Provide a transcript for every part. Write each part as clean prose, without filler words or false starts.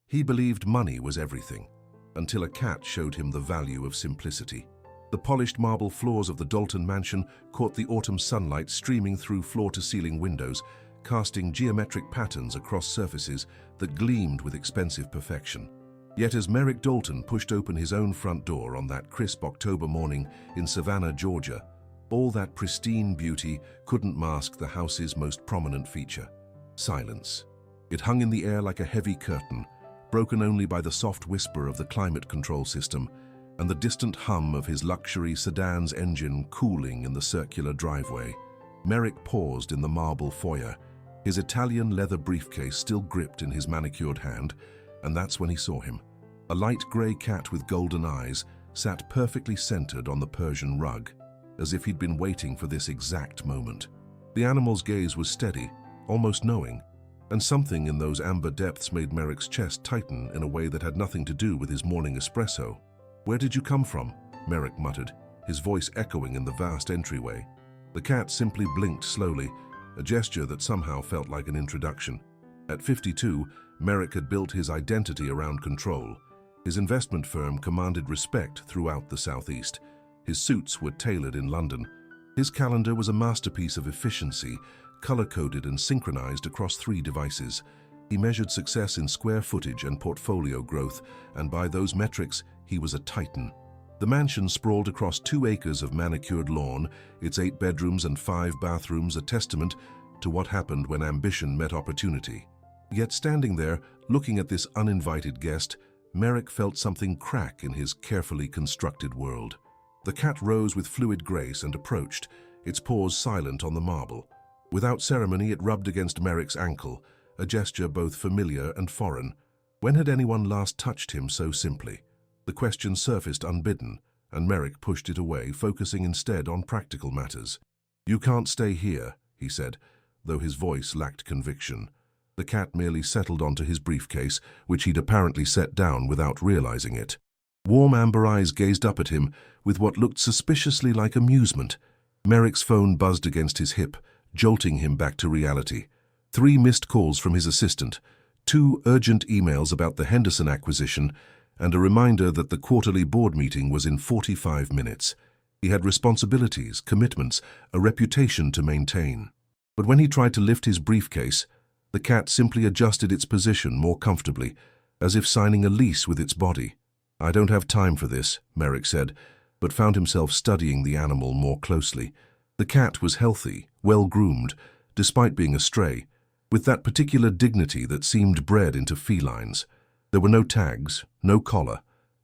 He believed money was everything, until a cat showed him the value of simplicity. The polished marble floors of the Dalton mansion caught the autumn sunlight streaming through floor-to-ceiling windows, casting geometric patterns across surfaces that gleamed with expensive perfection. Yet as Merrick Dalton pushed open his own front door on that crisp October morning in Savannah, Georgia, all that pristine beauty couldn't mask the house's most prominent feature: silence. It hung in the air like a heavy curtain, broken only by the soft whisper of the climate control system and the distant hum of his luxury sedan's engine cooling in the circular driveway. Merrick paused in the marble foyer, his Italian leather briefcase still gripped in his manicured hand, and that's when he saw him. A light grey cat with golden eyes sat perfectly centered on the Persian rug, as if he'd been waiting for this exact moment. The animal's gaze was steady, almost knowing, and something in those amber depths made Merrick's chest tighten in a way that had nothing to do with his morning espresso. "Where did you come from?" Merrick muttered, his voice echoing in the vast entryway. The cat simply blinked slowly, a gesture that somehow felt like an introduction. At 52, Merrick had built his identity around control. His investment firm commanded respect throughout the Southeast. His suits were tailored in London. His calendar was a masterpiece of efficiency, color-coded and synchronized across 3 devices. He measured success in square footage and portfolio growth, and by those metrics, he was a titan. The mansion sprawled across 2 acres of manicured lawn, its 8 bedrooms and 5 bathrooms a testament to what happened when ambition met opportunity. Yet standing there, looking at this uninvited guest, Merrick felt something crack in his carefully constructed world. The cat rose with fluid grace and approached, its paws silent on the marble. Without ceremony, it rubbed against Merrick's ankle, a gesture both familiar and foreign. When had anyone last touched him so simply? The question surfaced unbidden, and Merrick pushed it away, focusing instead on practical matters. "You can't stay here," he said, though his voice lacked conviction. The cat merely settled onto his briefcase, which he'd apparently set down without realizing it. Warm amber eyes gazed up at him with what looked suspiciously like amusement. Merrick's phone buzzed against his hip, jolting him back to reality. 3 missed calls from his assistant, 2 urgent emails about the Henderson acquisition, and a reminder that the quarterly board meeting was in 45 minutes. He had responsibilities, commitments, a reputation to maintain. But when he tried to lift his briefcase, the cat simply adjusted its position more comfortably, as if signing a lease with its body. "I don't have time for this," Merrick said, but found himself studying the animal more closely. The cat was healthy, well-groomed, despite being a stray, with that particular dignity that seemed bred into felines. There were no tags, no collar,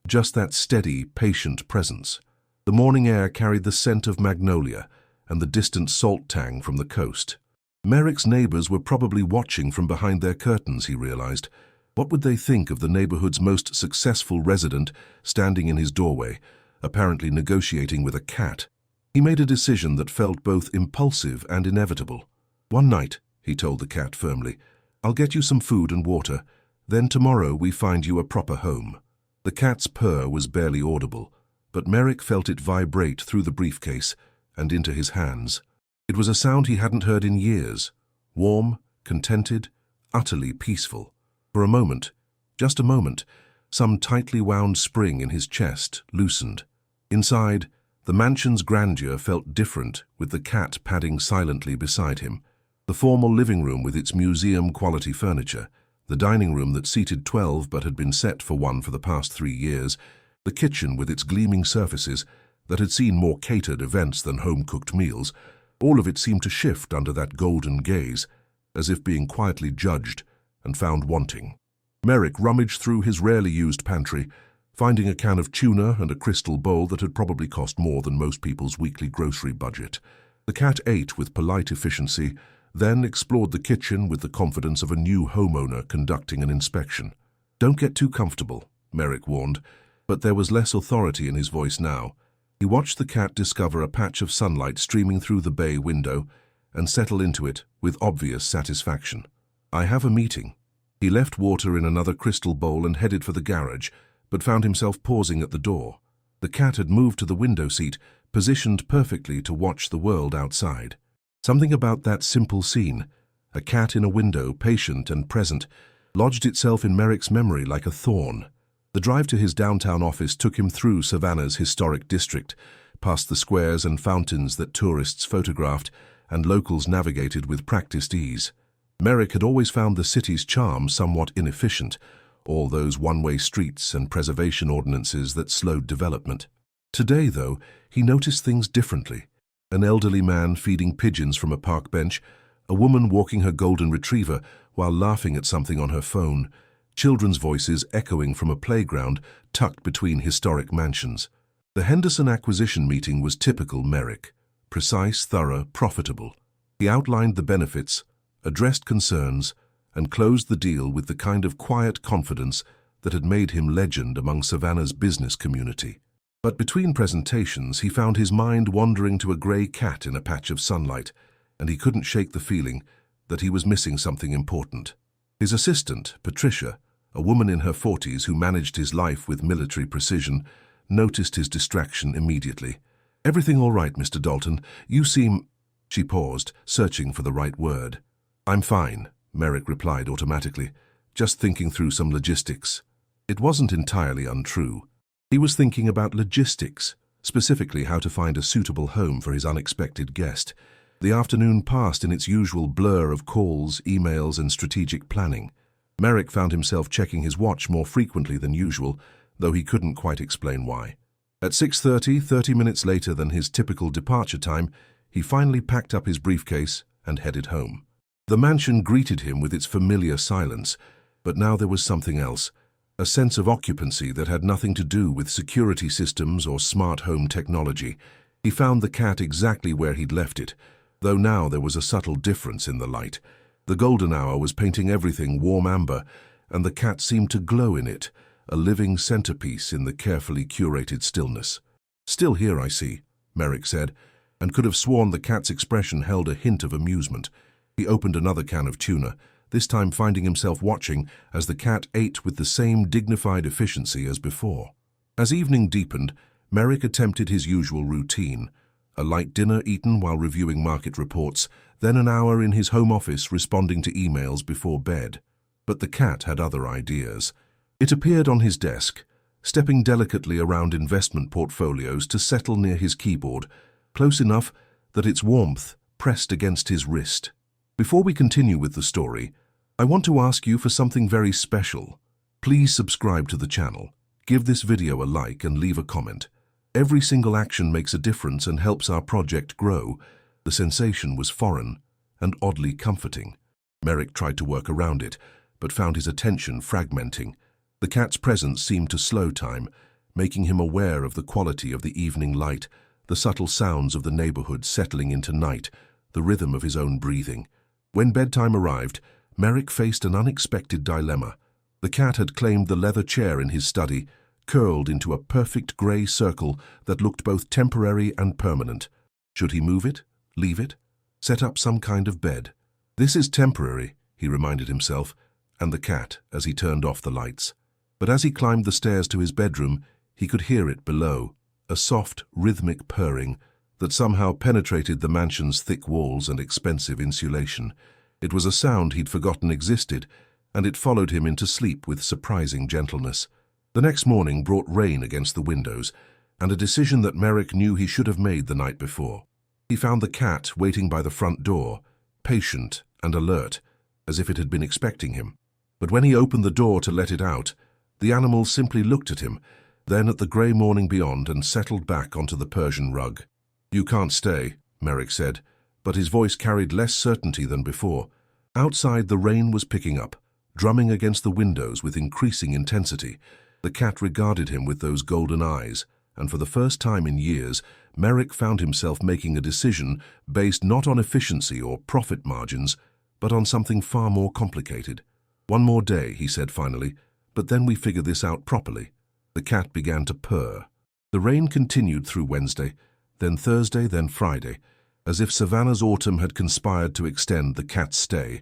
just that steady, patient presence. The morning air carried the scent of magnolia and the distant salt tang from the coast. Merrick's neighbors were probably watching from behind their curtains, he realized. What would they think of the neighborhood's most successful resident standing in his doorway, apparently negotiating with a cat? He made a decision that felt both impulsive and inevitable. "One night," he told the cat firmly, "I'll get you some food and water. Then tomorrow we find you a proper home." The cat's purr was barely audible, but Merrick felt it vibrate through the briefcase and into his hands. It was a sound he hadn't heard in years, warm, contented, utterly peaceful. For a moment, just a moment, some tightly wound spring in his chest loosened. Inside, the mansion's grandeur felt different, with the cat padding silently beside him. The formal living room with its museum-quality furniture, the dining room that seated 12 but had been set for 1 for the past 3 years, the kitchen with its gleaming surfaces that had seen more catered events than home-cooked meals, all of it seemed to shift under that golden gaze, as if being quietly judged and found wanting. Merrick rummaged through his rarely used pantry, finding a can of tuna and a crystal bowl that had probably cost more than most people's weekly grocery budget. The cat ate with polite efficiency, then explored the kitchen with the confidence of a new homeowner conducting an inspection. "Don't get too comfortable," Merrick warned, but there was less authority in his voice now. He watched the cat discover a patch of sunlight streaming through the bay window and settle into it with obvious satisfaction. "I have a meeting." He left water in another crystal bowl and headed for the garage, but found himself pausing at the door. The cat had moved to the window seat, positioned perfectly to watch the world outside. Something about that simple scene, a cat in a window, patient and present, lodged itself in Merrick's memory like a thorn. The drive to his downtown office took him through Savannah's historic district, past the squares and fountains that tourists photographed and locals navigated with practiced ease. Merrick had always found the city's charm somewhat inefficient, all those one-way streets and preservation ordinances that slowed development. Today, though, he noticed things differently. An elderly man feeding pigeons from a park bench, a woman walking her golden retriever while laughing at something on her phone, children's voices echoing from a playground tucked between historic mansions. The Henderson acquisition meeting was typical Merrick. Precise, thorough, profitable. He outlined the benefits, addressed concerns, and closed the deal with the kind of quiet confidence that had made him legend among Savannah's business community. But between presentations, he found his mind wandering to a grey cat in a patch of sunlight, and he couldn't shake the feeling that he was missing something important. His assistant, Patricia, a woman in her 40s who managed his life with military precision, noticed his distraction immediately. "Everything all right, Mr. Dalton? You seem—" She paused, searching for the right word. "I'm fine," Merrick replied automatically, "just thinking through some logistics." It wasn't entirely untrue. He was thinking about logistics, specifically how to find a suitable home for his unexpected guest. The afternoon passed in its usual blur of calls, emails, and strategic planning. Merrick found himself checking his watch more frequently than usual, though he couldn't quite explain why. At 6:30, 30 minutes later than his typical departure time, he finally packed up his briefcase and headed home. The mansion greeted him with its familiar silence, but now there was something else, a sense of occupancy that had nothing to do with security systems or smart home technology. He found the cat exactly where he'd left it, though now there was a subtle difference in the light. The golden hour was painting everything warm amber, and the cat seemed to glow in it, a living centerpiece in the carefully curated stillness. "Still here, I see," Merrick said, and could have sworn the cat's expression held a hint of amusement. He opened another can of tuna, this time finding himself watching as the cat ate with the same dignified efficiency as before. As evening deepened, Merrick attempted his usual routine, a light dinner eaten while reviewing market reports, then an hour in his home office responding to emails before bed. But the cat had other ideas. It appeared on his desk, stepping delicately around investment portfolios to settle near his keyboard, close enough that its warmth pressed against his wrist. Before we continue with the story, I want to ask you for something very special. Please subscribe to the channel, give this video a like and leave a comment. Every single action makes a difference and helps our project grow. The sensation was foreign and oddly comforting. Merrick tried to work around it, but found his attention fragmenting. The cat's presence seemed to slow time, making him aware of the quality of the evening light, the subtle sounds of the neighborhood settling into night, the rhythm of his own breathing. When bedtime arrived, Merrick faced an unexpected dilemma. The cat had claimed the leather chair in his study, curled into a perfect grey circle that looked both temporary and permanent. Should he move it, leave it, set up some kind of bed? "This is temporary," he reminded himself, and the cat as he turned off the lights. But as he climbed the stairs to his bedroom, he could hear it below, a soft, rhythmic purring that somehow penetrated the mansion's thick walls and expensive insulation. It was a sound he'd forgotten existed, and it followed him into sleep with surprising gentleness. The next morning brought rain against the windows, and a decision that Merrick knew he should have made the night before. He found the cat waiting by the front door, patient and alert, as if it had been expecting him. But when he opened the door to let it out, the animal simply looked at him, then at the grey morning beyond and settled back onto the Persian rug. "You can't stay," Merrick said, but his voice carried less certainty than before. Outside, the rain was picking up, drumming against the windows with increasing intensity. The cat regarded him with those golden eyes, and for the first time in years, Merrick found himself making a decision based not on efficiency or profit margins, but on something far more complicated. "One more day," he said finally, "but then we figure this out properly." The cat began to purr. The rain continued through Wednesday, then Thursday, then Friday, as if Savannah's autumn had conspired to extend the cat's stay.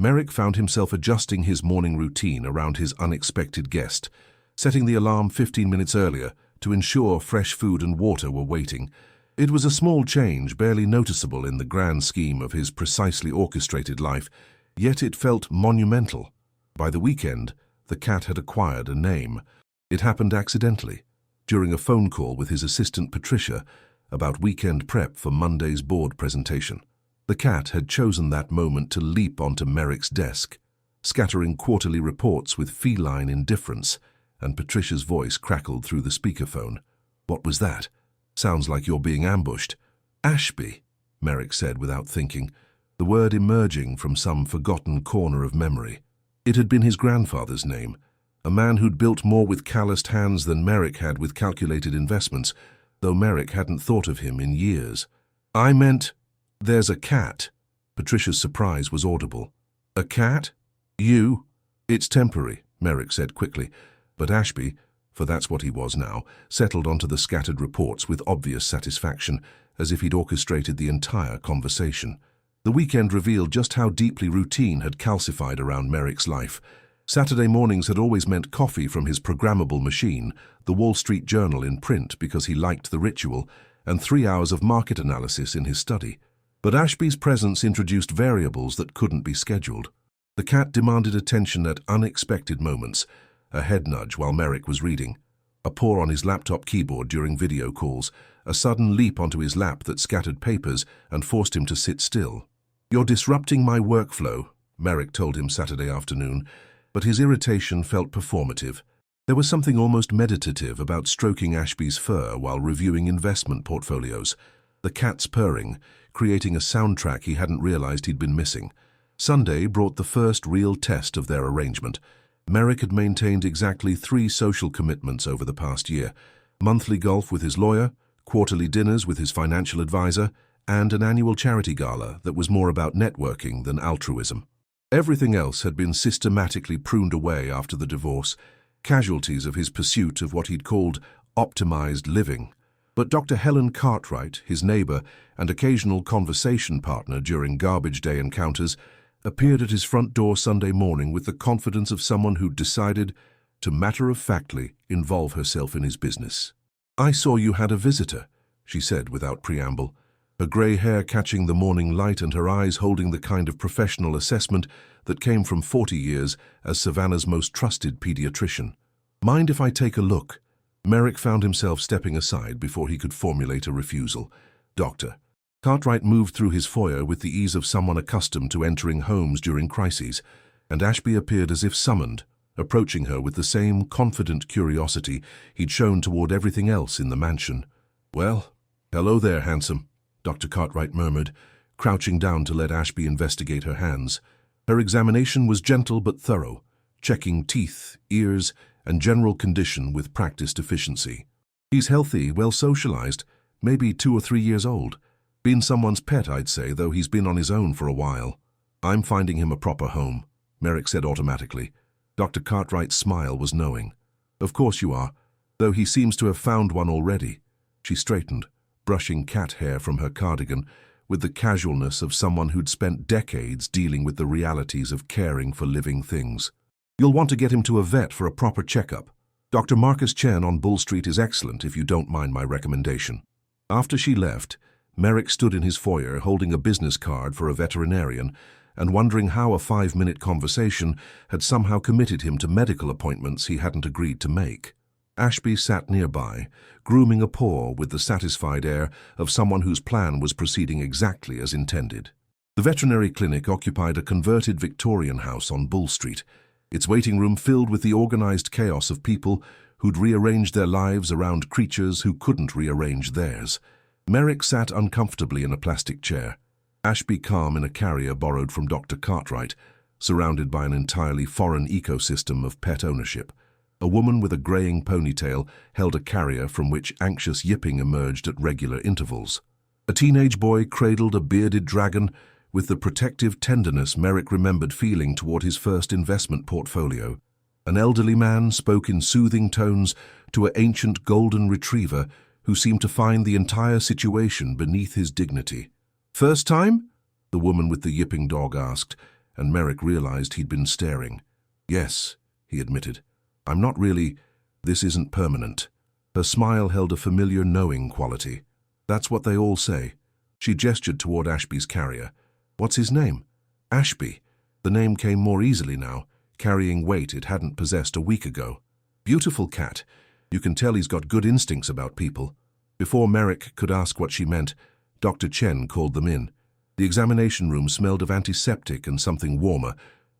Merrick found himself adjusting his morning routine around his unexpected guest, setting the alarm 15 minutes earlier to ensure fresh food and water were waiting. It was a small change, barely noticeable in the grand scheme of his precisely orchestrated life, yet it felt monumental. By the weekend, the cat had acquired a name. It happened accidentally, during a phone call with his assistant Patricia about weekend prep for Monday's board presentation. The cat had chosen that moment to leap onto Merrick's desk, scattering quarterly reports with feline indifference, and Patricia's voice crackled through the speakerphone. "What was that? Sounds like you're being ambushed." "Ashby," Merrick said without thinking, the word emerging from some forgotten corner of memory. It had been his grandfather's name, a man who'd built more with calloused hands than Merrick had with calculated investments, though Merrick hadn't thought of him in years. "I meant, there's a cat." Patricia's surprise was audible. "A cat? You?" "It's temporary," Merrick said quickly, but Ashby, for that's what he was now, settled onto the scattered reports with obvious satisfaction, as if he'd orchestrated the entire conversation. The weekend revealed just how deeply routine had calcified around Merrick's life. Saturday mornings had always meant coffee from his programmable machine, the Wall Street Journal in print because he liked the ritual, and 3 hours of market analysis in his study. But Ashby's presence introduced variables that couldn't be scheduled. The cat demanded attention at unexpected moments, a head nudge while Merrick was reading, a paw on his laptop keyboard during video calls, a sudden leap onto his lap that scattered papers and forced him to sit still. "You're disrupting my workflow," Merrick told him Saturday afternoon, but his irritation felt performative. There was something almost meditative about stroking Ashby's fur while reviewing investment portfolios, the cat's purring, creating a soundtrack he hadn't realized he'd been missing. Sunday brought the first real test of their arrangement. Merrick had maintained exactly 3 social commitments over the past year: monthly golf with his lawyer, quarterly dinners with his financial advisor, and an annual charity gala that was more about networking than altruism. Everything else had been systematically pruned away after the divorce, casualties of his pursuit of what he'd called optimized living. But Dr. Helen Cartwright, his neighbor and occasional conversation partner during garbage day encounters, appeared at his front door Sunday morning with the confidence of someone who'd decided to matter-of-factly involve herself in his business. "I saw you had a visitor," she said without preamble, her grey hair catching the morning light and her eyes holding the kind of professional assessment that came from 40 years as Savannah's most trusted pediatrician. "Mind if I take a look?" Merrick found himself stepping aside before he could formulate a refusal. "Doctor." Cartwright moved through his foyer with the ease of someone accustomed to entering homes during crises, and Ashby appeared as if summoned, approaching her with the same confident curiosity he'd shown toward everything else in the mansion. "Well, hello there, handsome," Dr. Cartwright murmured, crouching down to let Ashby investigate her hands. Her examination was gentle but thorough, checking teeth, ears, and general condition with practiced efficiency. "He's healthy, well socialized, maybe 2 or 3 years old. Been someone's pet, I'd say, though he's been on his own for a while. I'm finding him a proper home," Merrick said automatically. Dr. Cartwright's smile was knowing. "Of course you are, though he seems to have found one already." She straightened, brushing cat hair from her cardigan, with the casualness of someone who'd spent decades dealing with the realities of caring for living things. "You'll want to get him to a vet for a proper checkup. Dr. Marcus Chen on Bull Street is excellent, if you don't mind my recommendation." After she left, Merrick stood in his foyer holding a business card for a veterinarian and wondering how a 5-minute conversation had somehow committed him to medical appointments he hadn't agreed to make. Ashby sat nearby, grooming a paw with the satisfied air of someone whose plan was proceeding exactly as intended. The veterinary clinic occupied a converted Victorian house on Bull Street, its waiting room filled with the organized chaos of people who'd rearranged their lives around creatures who couldn't rearrange theirs. Merrick sat uncomfortably in a plastic chair, Ashby calm in a carrier borrowed from Dr. Cartwright, surrounded by an entirely foreign ecosystem of pet ownership. A woman with a graying ponytail held a carrier from which anxious yipping emerged at regular intervals. A teenage boy cradled a bearded dragon with the protective tenderness Merrick remembered feeling toward his first investment portfolio. An elderly man spoke in soothing tones to an ancient golden retriever who seemed to find the entire situation beneath his dignity. "First time?" the woman with the yipping dog asked, and Merrick realized he'd been staring. "Yes," he admitted. "I'm not really. This isn't permanent." Her smile held a familiar knowing quality. "That's what they all say." She gestured toward Ashby's carrier. "What's his name?" "Ashby." The name came more easily now, carrying weight it hadn't possessed a week ago. Beautiful cat. You can tell he's got good instincts about people. Before Merrick could ask what she meant, Dr. Chen called them in. The examination room smelled of antiseptic and something warmer,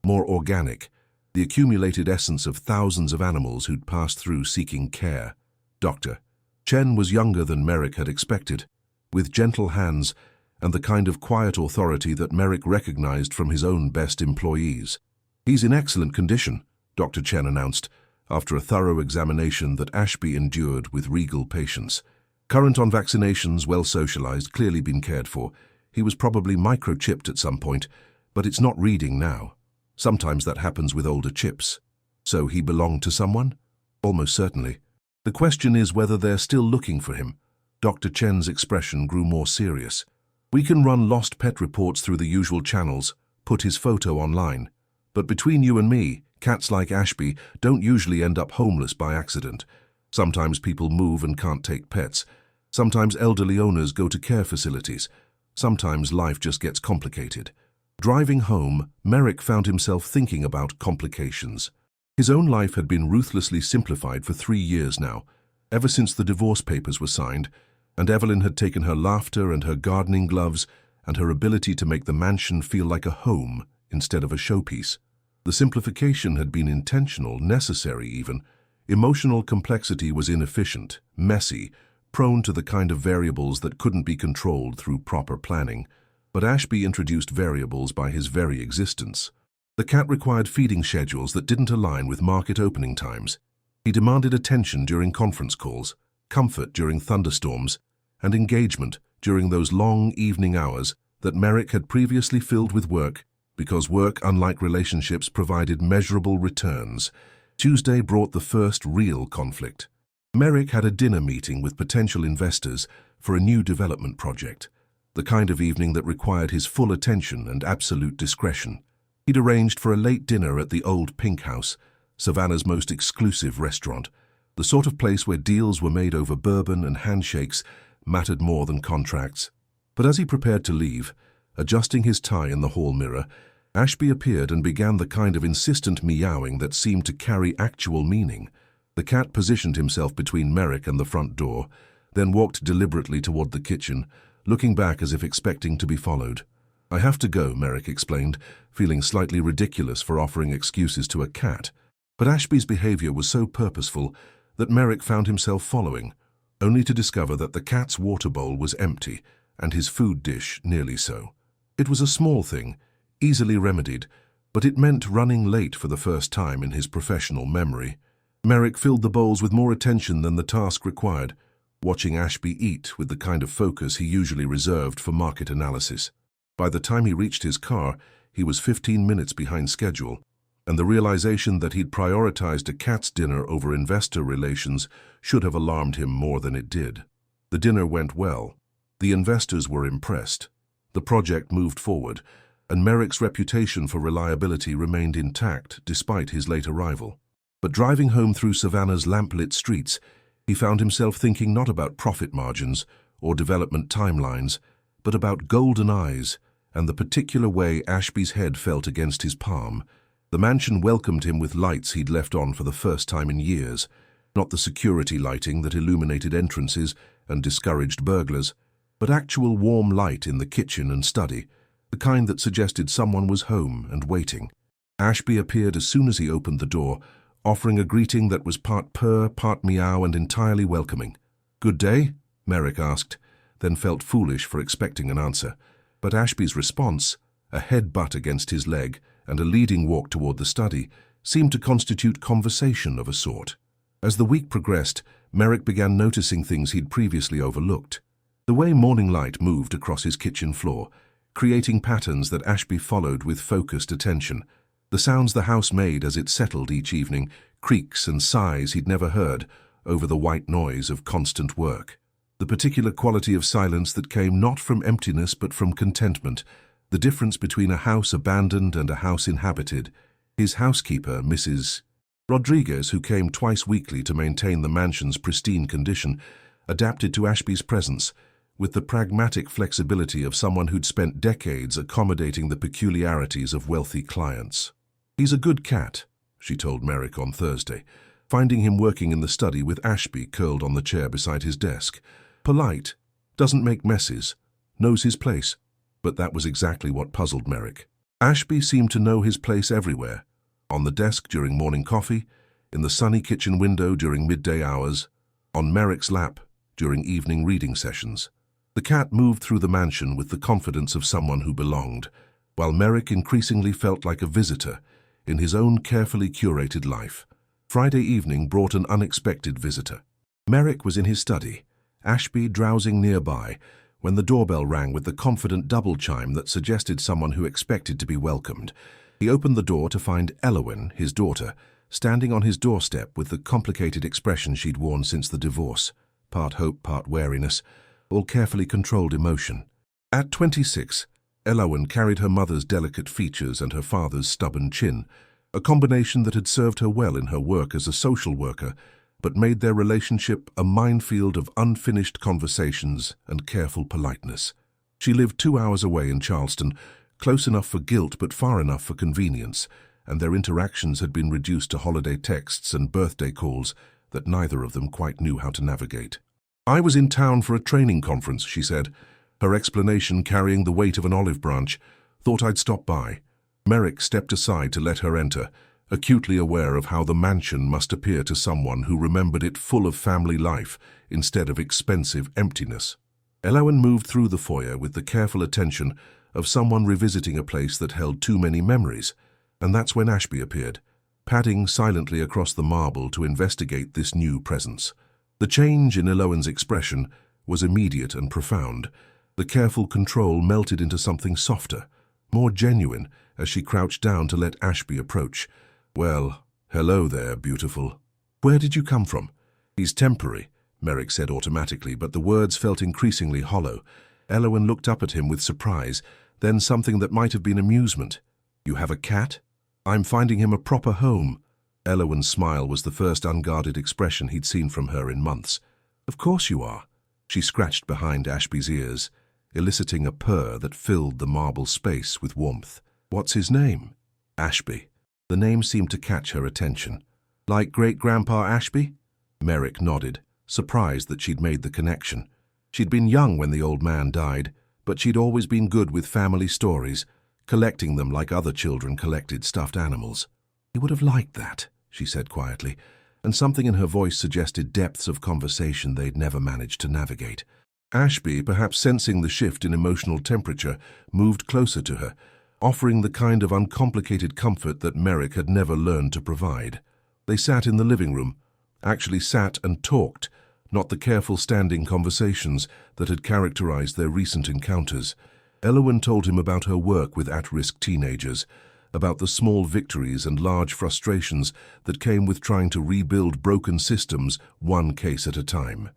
more organic, the accumulated essence of thousands of animals who'd passed through seeking care. Dr. Chen was younger than Merrick had expected, with gentle hands and the kind of quiet authority that Merrick recognized from his own best employees. "He's in excellent condition," Dr. Chen announced, after a thorough examination that Ashby endured with regal patience. "Current on vaccinations, well socialized, clearly been cared for. He was probably microchipped at some point, but it's not reading now. Sometimes that happens with older chips." "So he belonged to someone?" "Almost certainly. The question is whether they're still looking for him." Dr. Chen's expression grew more serious. "We can run lost pet reports through the usual channels, put his photo online. But between you and me, cats like Ashby don't usually end up homeless by accident. Sometimes people move and can't take pets. Sometimes elderly owners go to care facilities. Sometimes life just gets complicated." Driving home, Merrick found himself thinking about complications. His own life had been ruthlessly simplified for 3 years now, ever since the divorce papers were signed, and Evelyn had taken her laughter and her gardening gloves and her ability to make the mansion feel like a home instead of a showpiece. The simplification had been intentional, necessary even. Emotional complexity was inefficient, messy, prone to the kind of variables that couldn't be controlled through proper planning. But Ashby introduced variables by his very existence. The cat required feeding schedules that didn't align with market opening times. He demanded attention during conference calls, comfort during thunderstorms, and engagement during those long evening hours that Merrick had previously filled with work, because work, unlike relationships, provided measurable returns. Tuesday brought the first real conflict. Merrick had a dinner meeting with potential investors for a new development project, the kind of evening that required his full attention and absolute discretion. He'd arranged for a late dinner at the Old Pink House, Savannah's most exclusive restaurant, the sort of place where deals were made over bourbon and handshakes mattered more than contracts. But as he prepared to leave, adjusting his tie in the hall mirror, Ashby appeared and began the kind of insistent meowing that seemed to carry actual meaning. The cat positioned himself between Merrick and the front door, then walked deliberately toward the kitchen, looking back as if expecting to be followed. "I have to go," Merrick explained, feeling slightly ridiculous for offering excuses to a cat. But Ashby's behavior was so purposeful that Merrick found himself following, only to discover that the cat's water bowl was empty and his food dish nearly so. It was a small thing, easily remedied, but it meant running late for the first time in his professional memory. Merrick filled the bowls with more attention than the task required, watching Ashby eat with the kind of focus he usually reserved for market analysis. By the time he reached his car, he was 15 minutes behind schedule, and the realization that he'd prioritized a cat's dinner over investor relations should have alarmed him more than it did. The dinner went well. The investors were impressed. The project moved forward, and Merrick's reputation for reliability remained intact despite his late arrival. But driving home through Savannah's lamplit streets, he found himself thinking not about profit margins or development timelines, but about golden eyes and the particular way Ashby's head felt against his palm. The mansion welcomed him with lights he'd left on for the first time in years, not the security lighting that illuminated entrances and discouraged burglars, but actual warm light in the kitchen and study, the kind that suggested someone was home and waiting. Ashby appeared as soon as he opened the door, offering a greeting that was part purr, part meow, and entirely welcoming. "Good day?" Merrick asked, then felt foolish for expecting an answer. But Ashby's response, a head-butt against his leg and a leading walk toward the study, seemed to constitute conversation of a sort. As the week progressed, Merrick began noticing things he'd previously overlooked. The way morning light moved across his kitchen floor, creating patterns that Ashby followed with focused attention. The sounds the house made as it settled each evening, creaks and sighs he'd never heard over the white noise of constant work. The particular quality of silence that came not from emptiness but from contentment, the difference between a house abandoned and a house inhabited. His housekeeper, Mrs. Rodriguez, who came twice weekly to maintain the mansion's pristine condition, adapted to Ashby's presence with the pragmatic flexibility of someone who'd spent decades accommodating the peculiarities of wealthy clients. "He's a good cat," she told Merrick on Thursday, finding him working in the study with Ashby curled on the chair beside his desk. Polite, doesn't make messes, knows his place. But that was exactly what puzzled Merrick. Ashby seemed to know his place everywhere. On the desk during morning coffee, in the sunny kitchen window during midday hours, on Merrick's lap during evening reading sessions. The cat moved through the mansion with the confidence of someone who belonged, while Merrick increasingly felt like a visitor in his own carefully curated life. Friday evening brought an unexpected visitor. Merrick was in his study, Ashby drowsing nearby, when the doorbell rang with the confident double chime that suggested someone who expected to be welcomed. He opened the door to find Elowen, his daughter, standing on his doorstep with the complicated expression she'd worn since the divorce, part hope, part wariness, all carefully controlled emotion. At 26, Elowen carried her mother's delicate features and her father's stubborn chin, a combination that had served her well in her work as a social worker, but made their relationship a minefield of unfinished conversations and careful politeness. She lived 2 hours away in Charleston, close enough for guilt but far enough for convenience, and their interactions had been reduced to holiday texts and birthday calls that neither of them quite knew how to navigate. "I was in town for a training conference," she said, her explanation carrying the weight of an olive branch. "Thought I'd stop by." Merrick stepped aside to let her enter, acutely aware of how the mansion must appear to someone who remembered it full of family life instead of expensive emptiness. Elowen moved through the foyer with the careful attention of someone revisiting a place that held too many memories, and that's when Ashby appeared, padding silently across the marble to investigate this new presence. The change in Elowen's expression was immediate and profound. The careful control melted into something softer, more genuine, as she crouched down to let Ashby approach. "Well, hello there, beautiful. Where did you come from?" "He's temporary," Merrick said automatically, but the words felt increasingly hollow. Elowen looked up at him with surprise, then something that might have been amusement. "You have a cat?" "I'm finding him a proper home." Elowen's smile was the first unguarded expression he'd seen from her in months. "Of course you are." She scratched behind Ashby's ears, eliciting a purr that filled the marble space with warmth. "What's his name?" "Ashby." The name seemed to catch her attention. "Like great-grandpa Ashby?" Merrick nodded, surprised that she'd made the connection. She'd been young when the old man died, but she'd always been good with family stories, collecting them like other children collected stuffed animals. "He would have liked that," she said quietly, and something in her voice suggested depths of conversation they'd never managed to navigate. Ashby, perhaps sensing the shift in emotional temperature, moved closer to her, offering the kind of uncomplicated comfort that Merrick had never learned to provide. They sat in the living room, actually sat and talked, not the careful standing conversations that had characterized their recent encounters. Elowen told him about her work with at-risk teenagers, about the small victories and large frustrations that came with trying to rebuild broken systems one case at a time.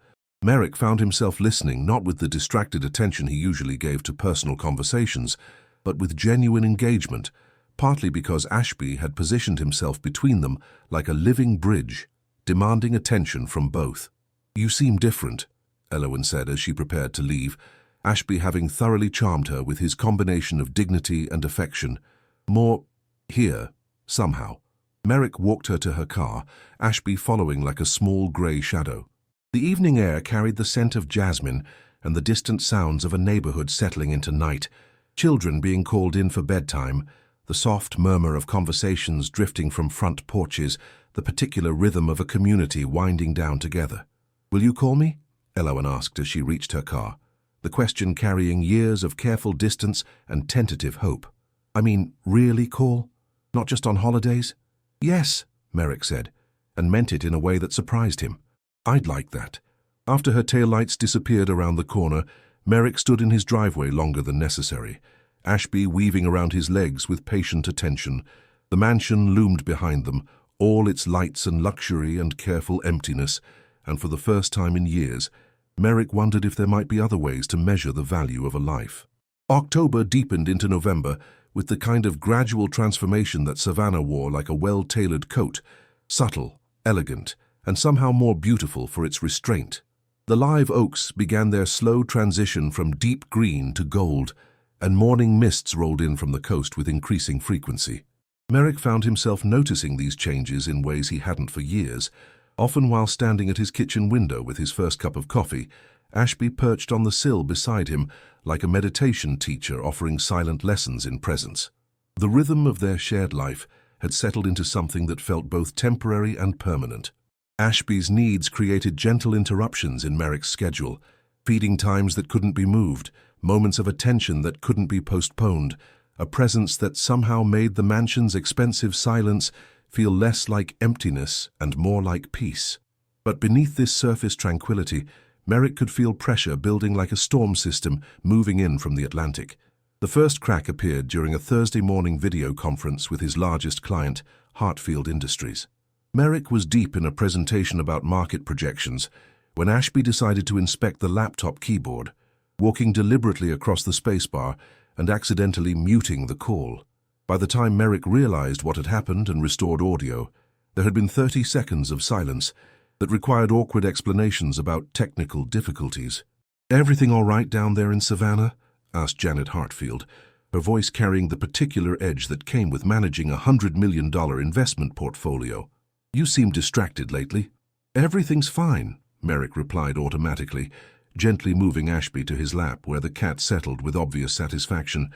Merrick found himself listening not with the distracted attention he usually gave to personal conversations, but with genuine engagement, partly because Ashby had positioned himself between them like a living bridge, demanding attention from both. "You seem different," Elowen said as she prepared to leave, Ashby having thoroughly charmed her with his combination of dignity and affection. "More here, somehow." Merrick walked her to her car, Ashby following like a small grey shadow. The evening air carried the scent of jasmine and the distant sounds of a neighborhood settling into night, children being called in for bedtime, the soft murmur of conversations drifting from front porches, the particular rhythm of a community winding down together. "Will you call me?" Elowen asked as she reached her car, the question carrying years of careful distance and tentative hope. "I mean, really call? Not just on holidays?" "Yes," Merrick said, and meant it in a way that surprised him. "I'd like that." After her taillights disappeared around the corner, Merrick stood in his driveway longer than necessary, Ashby weaving around his legs with patient attention. The mansion loomed behind them, all its lights and luxury and careful emptiness, and for the first time in years, Merrick wondered if there might be other ways to measure the value of a life. October deepened into November with the kind of gradual transformation that Savannah wore like a well-tailored coat, subtle, elegant, and somehow more beautiful for its restraint. The live oaks began their slow transition from deep green to gold, and morning mists rolled in from the coast with increasing frequency. Merrick found himself noticing these changes in ways he hadn't for years. Often while standing at his kitchen window with his first cup of coffee, Ashby perched on the sill beside him like a meditation teacher offering silent lessons in presence. The rhythm of their shared life had settled into something that felt both temporary and permanent. Ashby's needs created gentle interruptions in Merrick's schedule, feeding times that couldn't be moved, moments of attention that couldn't be postponed, a presence that somehow made the mansion's expensive silence feel less like emptiness and more like peace. But beneath this surface tranquility, Merrick could feel pressure building like a storm system moving in from the Atlantic. The first crack appeared during a Thursday morning video conference with his largest client, Hartfield Industries. Merrick was deep in a presentation about market projections when Ashby decided to inspect the laptop keyboard, walking deliberately across the spacebar and accidentally muting the call. By the time Merrick realized what had happened and restored audio, there had been 30 seconds of silence that required awkward explanations about technical difficulties. "Everything all right down there in Savannah?" asked Janet Hartfield, her voice carrying the particular edge that came with managing a $100 million investment portfolio. "You seem distracted lately." "Everything's fine," Merrick replied automatically, gently moving Ashby to his lap where the cat settled with obvious satisfaction.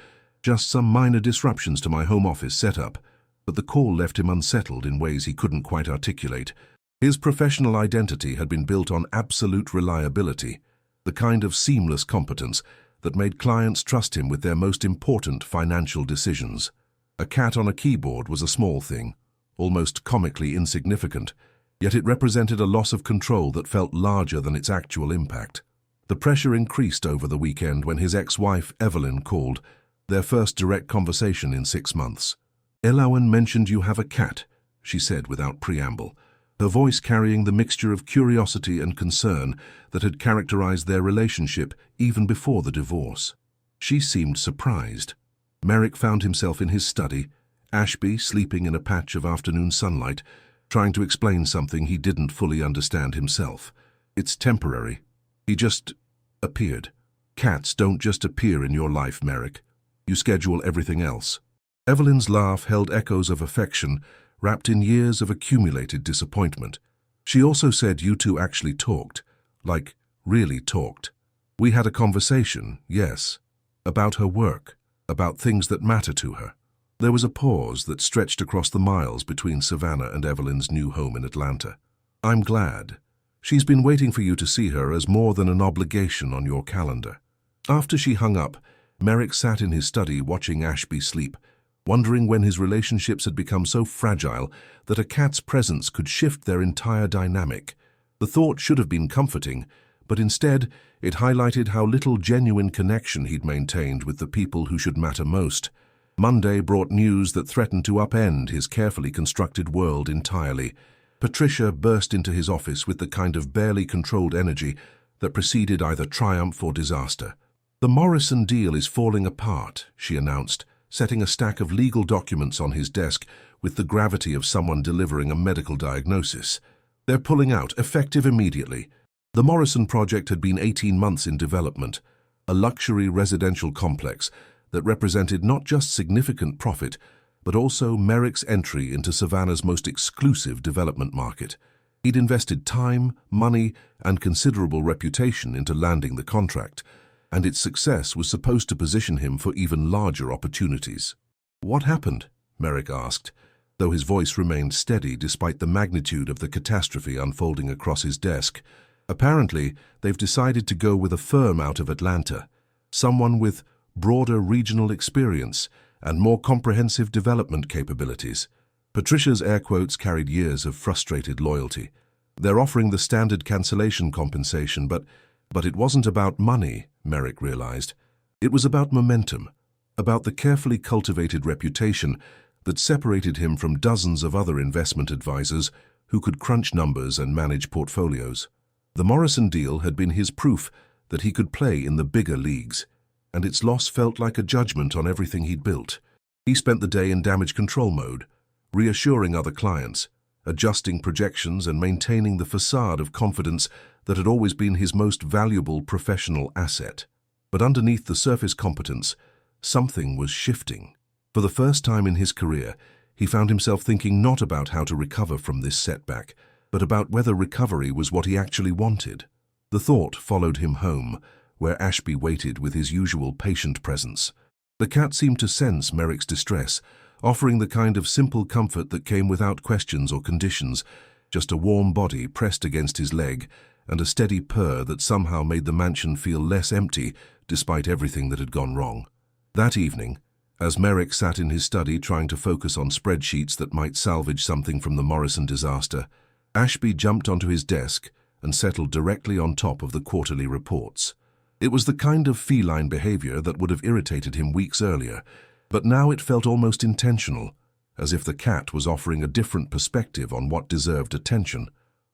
"Just some minor disruptions to my home office setup." But the call left him unsettled in ways he couldn't quite articulate. His professional identity had been built on absolute reliability, the kind of seamless competence that made clients trust him with their most important financial decisions. A cat on a keyboard was a small thing, almost comically insignificant, yet it represented a loss of control that felt larger than its actual impact. The pressure increased over the weekend when his ex-wife Evelyn called, their first direct conversation in 6 months. "Elowen mentioned you have a cat," she said without preamble, her voice carrying the mixture of curiosity and concern that had characterized their relationship even before the divorce. She seemed surprised. Merrick found himself in his study, Ashby sleeping in a patch of afternoon sunlight, trying to explain something he didn't fully understand himself. "It's temporary." He just appeared. "Cats don't just appear in your life, Merrick. You schedule everything else." Evelyn's laugh held echoes of affection, wrapped in years of accumulated disappointment. "She also said you two actually talked. Like, really talked. We had a conversation, yes. About her work, about things that matter to her." There was a pause that stretched across the miles between Savannah and Evelyn's new home in Atlanta. "I'm glad. She's been waiting for you to see her as more than an obligation on your calendar." After she hung up, Merrick sat in his study watching Ashby sleep, wondering when his relationships had become so fragile that a cat's presence could shift their entire dynamic. The thought should have been comforting, but instead it highlighted how little genuine connection he'd maintained with the people who should matter most. Monday brought news that threatened to upend his carefully constructed world entirely. Patricia burst into his office with the kind of barely controlled energy that preceded either triumph or disaster. "The Morrison deal is falling apart," she announced, setting a stack of legal documents on his desk with the gravity of someone delivering a medical diagnosis. "They're pulling out, effective immediately." The Morrison project had been 18 months in development, a luxury residential complex that represented not just significant profit, but also Merrick's entry into Savannah's most exclusive development market. He'd invested time, money, and considerable reputation into landing the contract, and its success was supposed to position him for even larger opportunities. "What happened?" Merrick asked, though his voice remained steady despite the magnitude of the catastrophe unfolding across his desk. "Apparently, they've decided to go with a firm out of Atlanta, someone with broader regional experience and more comprehensive development capabilities." Patricia's air quotes carried years of frustrated loyalty. "They're offering the standard cancellation compensation, but it wasn't about money," Merrick realized. It was about momentum, about the carefully cultivated reputation that separated him from dozens of other investment advisors who could crunch numbers and manage portfolios. The Morrison deal had been his proof that he could play in the bigger leagues, and its loss felt like a judgment on everything he'd built. He spent the day in damage control mode, reassuring other clients, adjusting projections and maintaining the facade of confidence that had always been his most valuable professional asset. But underneath the surface competence, something was shifting. For the first time in his career, he found himself thinking not about how to recover from this setback, but about whether recovery was what he actually wanted. The thought followed him home, where Ashby waited with his usual patient presence. The cat seemed to sense Merrick's distress, offering the kind of simple comfort that came without questions or conditions, just a warm body pressed against his leg and a steady purr that somehow made the mansion feel less empty despite everything that had gone wrong. That evening, as Merrick sat in his study trying to focus on spreadsheets that might salvage something from the Morrison disaster, Ashby jumped onto his desk and settled directly on top of the quarterly reports. It was the kind of feline behavior that would have irritated him weeks earlier, but now it felt almost intentional, as if the cat was offering a different perspective on what deserved attention.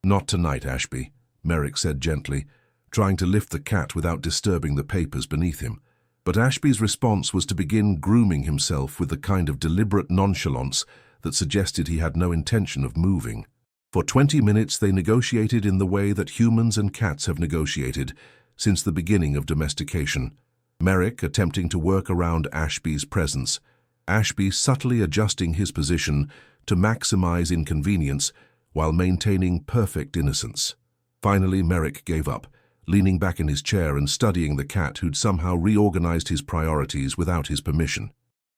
"Not tonight, Ashby," Merrick said gently, trying to lift the cat without disturbing the papers beneath him. But Ashby's response was to begin grooming himself with the kind of deliberate nonchalance that suggested he had no intention of moving. For 20 minutes they negotiated in the way that humans and cats have negotiated since the beginning of domestication. Merrick attempting to work around Ashby's presence, Ashby subtly adjusting his position to maximize inconvenience while maintaining perfect innocence. Finally, Merrick gave up, leaning back in his chair and studying the cat who'd somehow reorganized his priorities without his permission.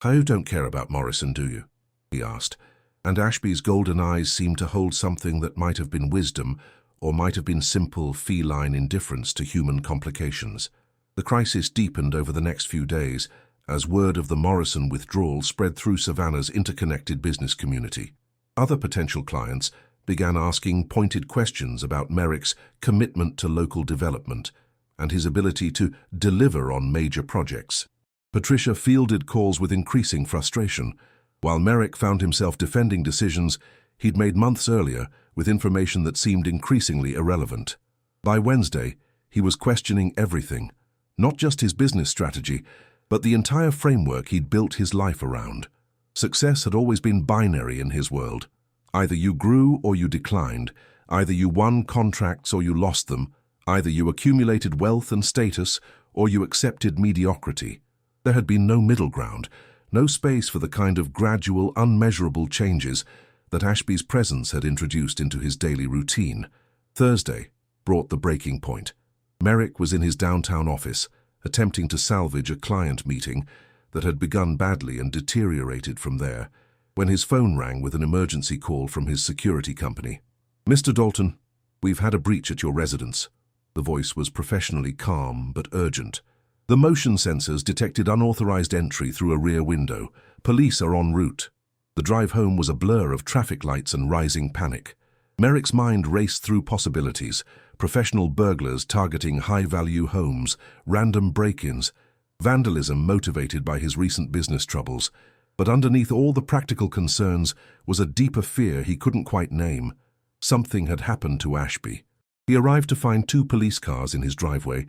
"You don't care about Morrison, do you?" he asked, and Ashby's golden eyes seemed to hold something that might have been wisdom or might have been simple feline indifference to human complications. The crisis deepened over the next few days as word of the Morrison withdrawal spread through Savannah's interconnected business community. Other potential clients began asking pointed questions about Merrick's commitment to local development and his ability to deliver on major projects. Patricia fielded calls with increasing frustration, while Merrick found himself defending decisions he'd made months earlier with information that seemed increasingly irrelevant. By Wednesday, he was questioning everything, not just his business strategy, but the entire framework he'd built his life around. Success had always been binary in his world. Either you grew or you declined, either you won contracts or you lost them, either you accumulated wealth and status or you accepted mediocrity. There had been no middle ground, no space for the kind of gradual, unmeasurable changes that Ashby's presence had introduced into his daily routine. Thursday brought the breaking point. Merrick was in his downtown office, attempting to salvage a client meeting that had begun badly and deteriorated from there, when his phone rang with an emergency call from his security company. "Mr. Dalton, we've had a breach at your residence." The voice was professionally calm but urgent. "The motion sensors detected unauthorized entry through a rear window. Police are en route." The drive home was a blur of traffic lights and rising panic. Merrick's mind raced through possibilities: professional burglars targeting high-value homes, random break-ins, vandalism motivated by his recent business troubles. But underneath all the practical concerns was a deeper fear he couldn't quite name. Something had happened to Ashby. He arrived to find 2 police cars in his driveway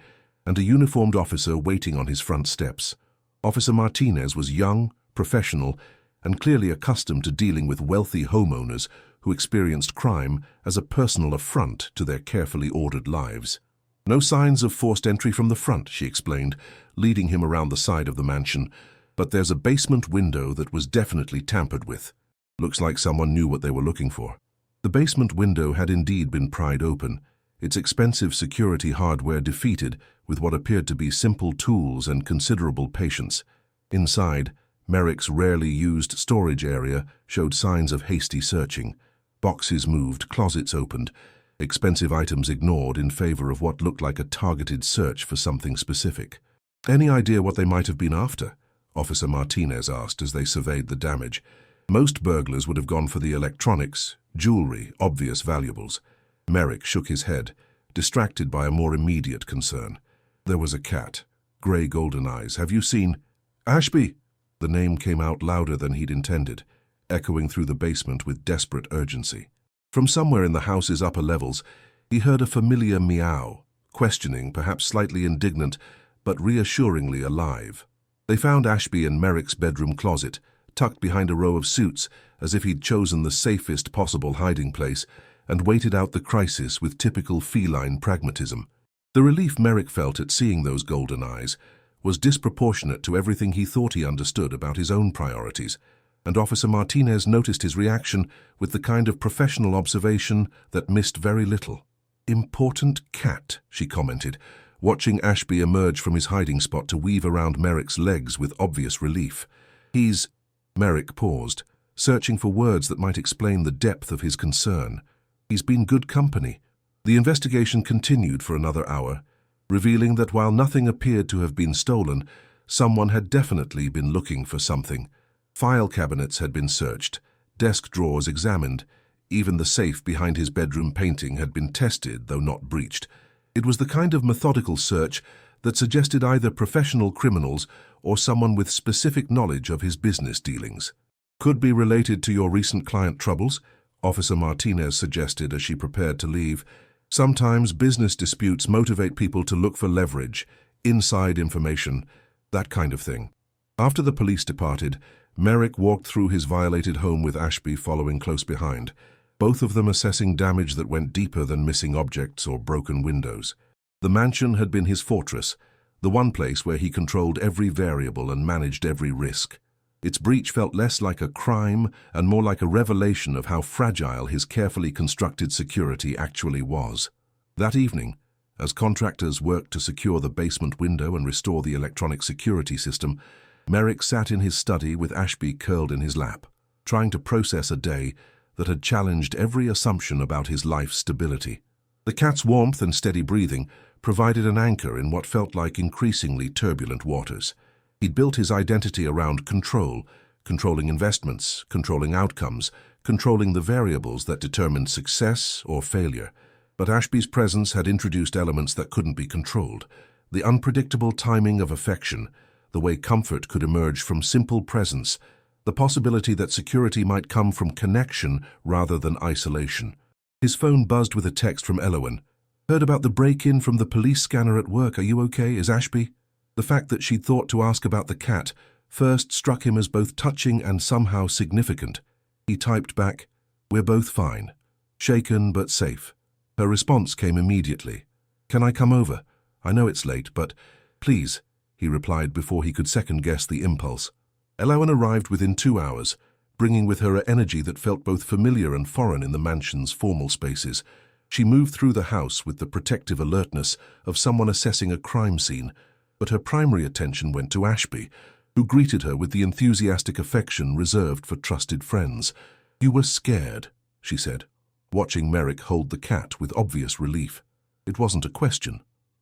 and a uniformed officer waiting on his front steps. Officer Martinez was young, professional, and clearly accustomed to dealing with wealthy homeowners who experienced crime as a personal affront to their carefully ordered lives. "No signs of forced entry from the front," she explained, leading him around the side of the mansion. "But there's a basement window that was definitely tampered with. Looks like someone knew what they were looking for." The basement window had indeed been pried open, its expensive security hardware defeated with what appeared to be simple tools and considerable patience. Inside, Merrick's rarely used storage area showed signs of hasty searching. Boxes moved, closets opened, expensive items ignored in favor of what looked like a targeted search for something specific. "Any idea what they might have been after?" Officer Martinez asked as they surveyed the damage. Most burglars would have gone for the electronics, jewelry, obvious valuables. Merrick shook his head, distracted by a more immediate concern. "There was a cat. Grey golden eyes. Have you seen—" "Ashby!" The name came out louder than he'd intended, echoing through the basement with desperate urgency. From somewhere in the house's upper levels, he heard a familiar meow, questioning, perhaps slightly indignant, but reassuringly alive. They found Ashby in Merrick's bedroom closet, tucked behind a row of suits as if he'd chosen the safest possible hiding place, and waited out the crisis with typical feline pragmatism. The relief Merrick felt at seeing those golden eyes was disproportionate to everything he thought he understood about his own priorities. and Officer Martinez noticed his reaction with the kind of professional observation that missed very little. "Important cat," she commented, watching Ashby emerge from his hiding spot to weave around Merrick's legs with obvious relief. "He's—" Merrick paused, searching for words that might explain the depth of his concern. "He's been good company." The investigation continued for another hour, revealing that while nothing appeared to have been stolen, someone had definitely been looking for something. File cabinets had been searched, desk drawers examined, even the safe behind his bedroom painting had been tested, though not breached. It was the kind of methodical search that suggested either professional criminals or someone with specific knowledge of his business dealings. "Could be related to your recent client troubles," Officer Martinez suggested as she prepared to leave. "Sometimes business disputes motivate people to look for leverage, inside information, that kind of thing." After the police departed, Merrick walked through his violated home with Ashby following close behind, both of them assessing damage that went deeper than missing objects or broken windows. The mansion had been his fortress, the one place where he controlled every variable and managed every risk. Its breach felt less like a crime and more like a revelation of how fragile his carefully constructed security actually was. That evening, as contractors worked to secure the basement window and restore the electronic security system, Merrick sat in his study with Ashby curled in his lap, trying to process a day that had challenged every assumption about his life's stability. The cat's warmth and steady breathing provided an anchor in what felt like increasingly turbulent waters. He'd built his identity around control, controlling investments, controlling outcomes, controlling the variables that determined success or failure. But Ashby's presence had introduced elements that couldn't be controlled. The unpredictable timing of affection, the way comfort could emerge from simple presence, the possibility that security might come from connection rather than isolation. His phone buzzed with a text from Elowen. "Heard about the break-in from the police scanner at work. Are you okay? Is Ashby?" The fact that she'd thought to ask about the cat first struck him as both touching and somehow significant. He typed back, "We're both fine. Shaken but safe." Her response came immediately. "Can I come over? I know it's late, but please," he replied before he could second-guess the impulse. Elowen arrived within 2 hours, bringing with her an energy that felt both familiar and foreign in the mansion's formal spaces. She moved through the house with the protective alertness of someone assessing a crime scene, but her primary attention went to Ashby, who greeted her with the enthusiastic affection reserved for trusted friends. "You were scared," she said, watching Merrick hold the cat with obvious relief. It wasn't a question.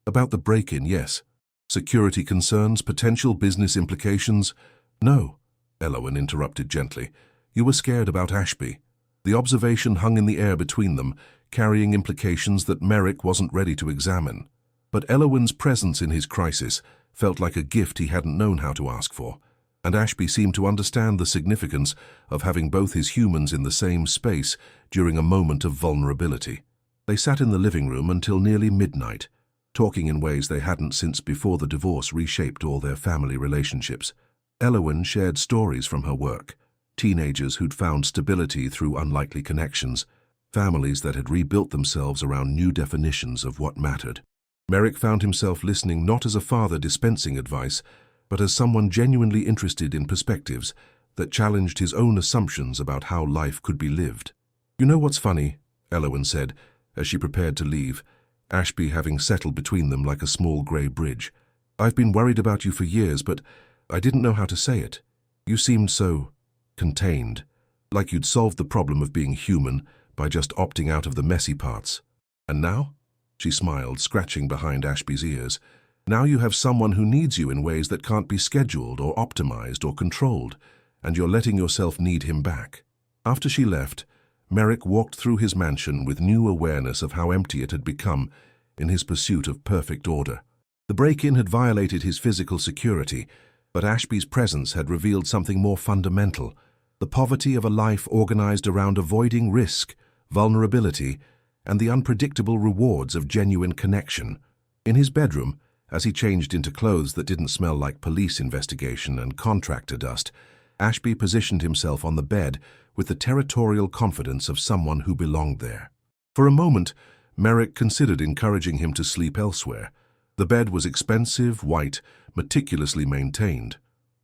"About the break-in, yes. Security concerns, potential business implications?" "No," Elowen interrupted gently. "You were scared about Ashby." The observation hung in the air between them, carrying implications that Merrick wasn't ready to examine. But Elowen's presence in his crisis felt like a gift he hadn't known how to ask for, and Ashby seemed to understand the significance of having both his humans in the same space during a moment of vulnerability. They sat in the living room until nearly midnight, talking in ways they hadn't since before the divorce reshaped all their family relationships. Elowen shared stories from her work, teenagers who'd found stability through unlikely connections, families that had rebuilt themselves around new definitions of what mattered. Merrick found himself listening not as a father dispensing advice, but as someone genuinely interested in perspectives that challenged his own assumptions about how life could be lived. "You know what's funny?" Elowen said, as she prepared to leave, Ashby having settled between them like a small grey bridge. "I've been worried about you for years, but I didn't know how to say it. You seemed so contained, like you'd solved the problem of being human by just opting out of the messy parts. And now?" She smiled, scratching behind Ashby's ears. "Now you have someone who needs you in ways that can't be scheduled or optimized or controlled, and you're letting yourself need him back." After she left, Merrick walked through his mansion with new awareness of how empty it had become in his pursuit of perfect order. The break-in had violated his physical security, but Ashby's presence had revealed something more fundamental: the poverty of a life organized around avoiding risk, vulnerability, and the unpredictable rewards of genuine connection. In his bedroom, as he changed into clothes that didn't smell like police investigation and contractor dust, Ashby positioned himself on the bed with the territorial confidence of someone who belonged there. For a moment, Merrick considered encouraging him to sleep elsewhere. The bed was expensive, white, meticulously maintained.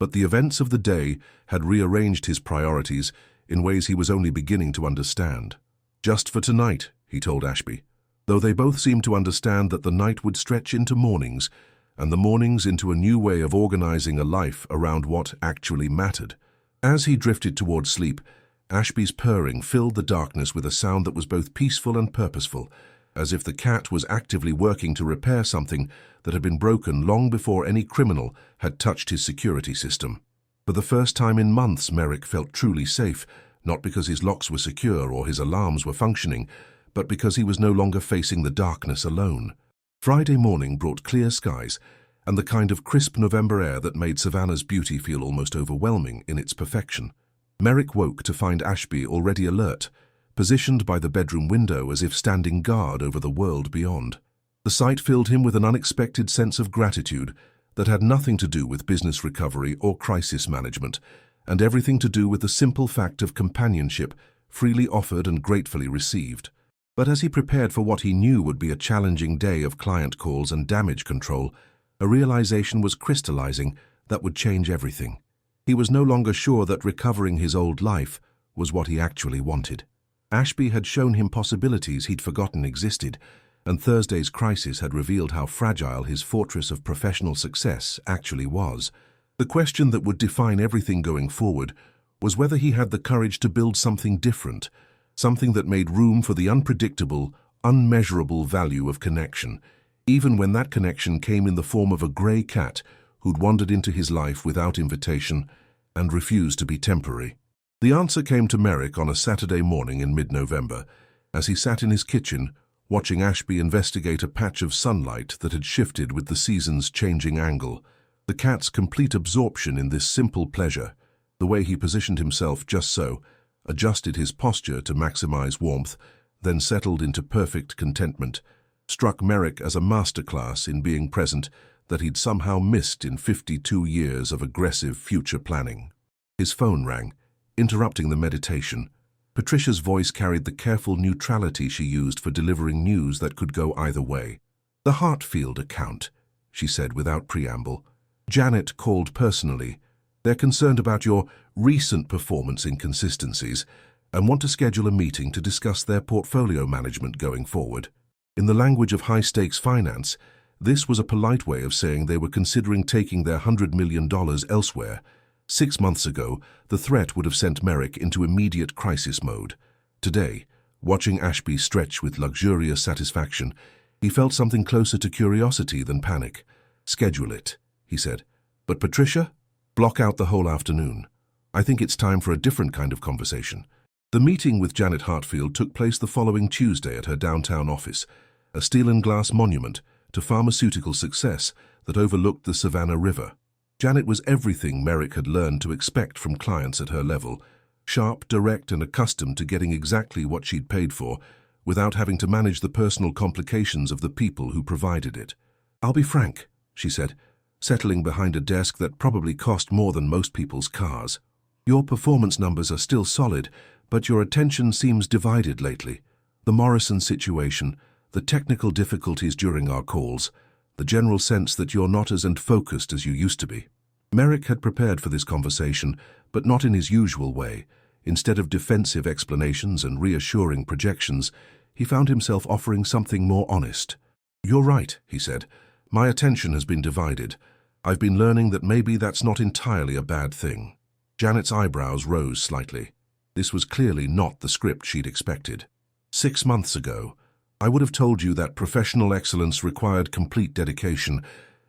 But the events of the day had rearranged his priorities in ways he was only beginning to understand. "Just for tonight," he told Ashby, though they both seemed to understand that the night would stretch into mornings, and the mornings into a new way of organizing a life around what actually mattered. As he drifted toward sleep, Ashby's purring filled the darkness with a sound that was both peaceful and purposeful, as if the cat was actively working to repair something that had been broken long before any criminal had touched his security system. For the first time in months, Merrick felt truly safe, not because his locks were secure or his alarms were functioning, but because he was no longer facing the darkness alone. Friday morning brought clear skies and the kind of crisp November air that made Savannah's beauty feel almost overwhelming in its perfection. Merrick woke to find Ashby already alert, positioned by the bedroom window as if standing guard over the world beyond. The sight filled him with an unexpected sense of gratitude that had nothing to do with business recovery or crisis management, and everything to do with the simple fact of companionship freely offered and gratefully received. But as he prepared for what he knew would be a challenging day of client calls and damage control, a realization was crystallizing that would change everything. He was no longer sure that recovering his old life was what he actually wanted. Ashby had shown him possibilities he'd forgotten existed, and Thursday's crisis had revealed how fragile his fortress of professional success actually was. The question that would define everything going forward was whether he had the courage to build something different, something that made room for the unpredictable, unmeasurable value of connection, even when that connection came in the form of a grey cat who'd wandered into his life without invitation and refused to be temporary. The answer came to Merrick on a Saturday morning in mid-November, as he sat in his kitchen, watching Ashby investigate a patch of sunlight that had shifted with the season's changing angle. The cat's complete absorption in this simple pleasure, the way he positioned himself just so, adjusted his posture to maximize warmth, then settled into perfect contentment, struck Merrick as a masterclass in being present that he'd somehow missed in 52 years of aggressive future planning. His phone rang, interrupting the meditation. Patricia's voice carried the careful neutrality she used for delivering news that could go either way. "The Hartfield account," she said without preamble. "Janet called personally. They're concerned about your recent performance inconsistencies and want to schedule a meeting to discuss their portfolio management going forward." In the language of high-stakes finance, this was a polite way of saying they were considering taking their $100 million elsewhere. 6 months ago, the threat would have sent Merrick into immediate crisis mode. Today, watching Ashby stretch with luxurious satisfaction, he felt something closer to curiosity than panic. "Schedule it," he said. "But Patricia, block out the whole afternoon. I think it's time for a different kind of conversation." The meeting with Janet Hartfield took place the following Tuesday at her downtown office, a steel and glass monument to pharmaceutical success that overlooked the Savannah River. Janet was everything Merrick had learned to expect from clients at her level, sharp, direct, and accustomed to getting exactly what she'd paid for, without having to manage the personal complications of the people who provided it. "I'll be frank," she said, settling behind a desk that probably cost more than most people's cars. "Your performance numbers are still solid, but your attention seems divided lately. The Morrison situation, the technical difficulties during our calls, the general sense that you're not as focused as you used to be." Merrick had prepared for this conversation, but not in his usual way. Instead of defensive explanations and reassuring projections, he found himself offering something more honest. "You're right," he said. "My attention has been divided. I've been learning that maybe that's not entirely a bad thing." Janet's eyebrows rose slightly. This was clearly not the script she'd expected. 6 months ago, I would have told you that professional excellence required complete dedication,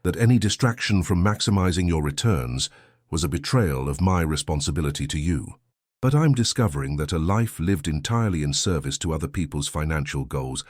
that any distraction from maximizing your returns was a betrayal of my responsibility to you. But I'm discovering that a life lived entirely in service to other people's financial goals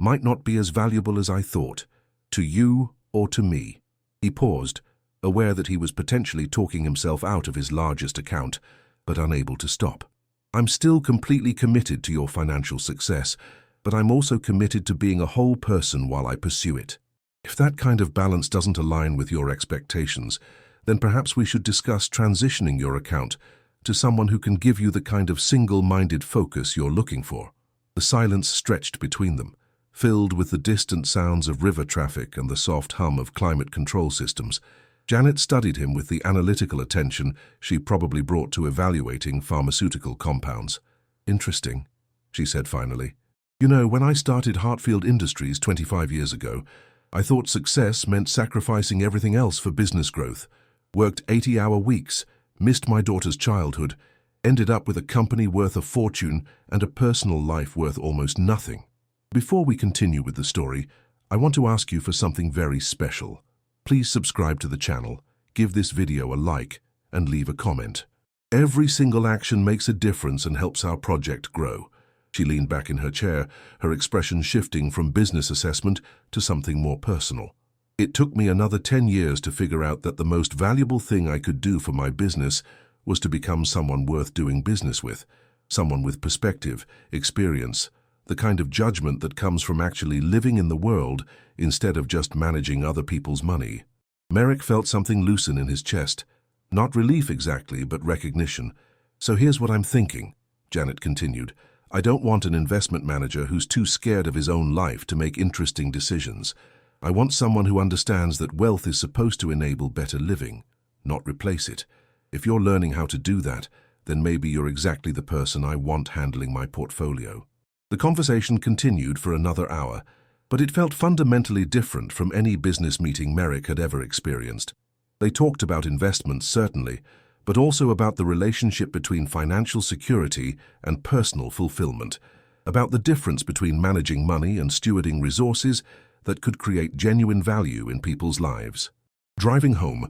might not be as valuable as I thought, to you or to me. He paused, aware that he was potentially talking himself out of his largest account, but unable to stop. "I'm still completely committed to your financial success, but I'm also committed to being a whole person while I pursue it. If that kind of balance doesn't align with your expectations, then perhaps we should discuss transitioning your account to someone who can give you the kind of single-minded focus you're looking for." The silence stretched between them, filled with the distant sounds of river traffic and the soft hum of climate control systems. Janet studied him with the analytical attention she probably brought to evaluating pharmaceutical compounds. "Interesting," she said finally. "You know, when I started Hartfield Industries 25 years ago, I thought success meant sacrificing everything else for business growth. Worked 80-hour weeks, missed my daughter's childhood, ended up with a company worth a fortune and a personal life worth almost nothing. Before we continue with the story, I want to ask you for something very special. Please subscribe to the channel, give this video a like, and leave a comment. Every single action makes a difference and helps our project grow." She leaned back in her chair, her expression shifting from business assessment to something more personal. "It took me another 10 years to figure out that the most valuable thing I could do for my business was to become someone worth doing business with, someone with perspective, experience, the kind of judgment that comes from actually living in the world instead of just managing other people's money." Merrick felt something loosen in his chest. Not relief exactly, but recognition. "So here's what I'm thinking," Janet continued. "I don't want an investment manager who's too scared of his own life to make interesting decisions. I want someone who understands that wealth is supposed to enable better living, not replace it. If you're learning how to do that, then maybe you're exactly the person I want handling my portfolio." The conversation continued for another hour, but it felt fundamentally different from any business meeting Merrick had ever experienced. They talked about investments, certainly, but also about the relationship between financial security and personal fulfillment, about the difference between managing money and stewarding resources that could create genuine value in people's lives. Driving home,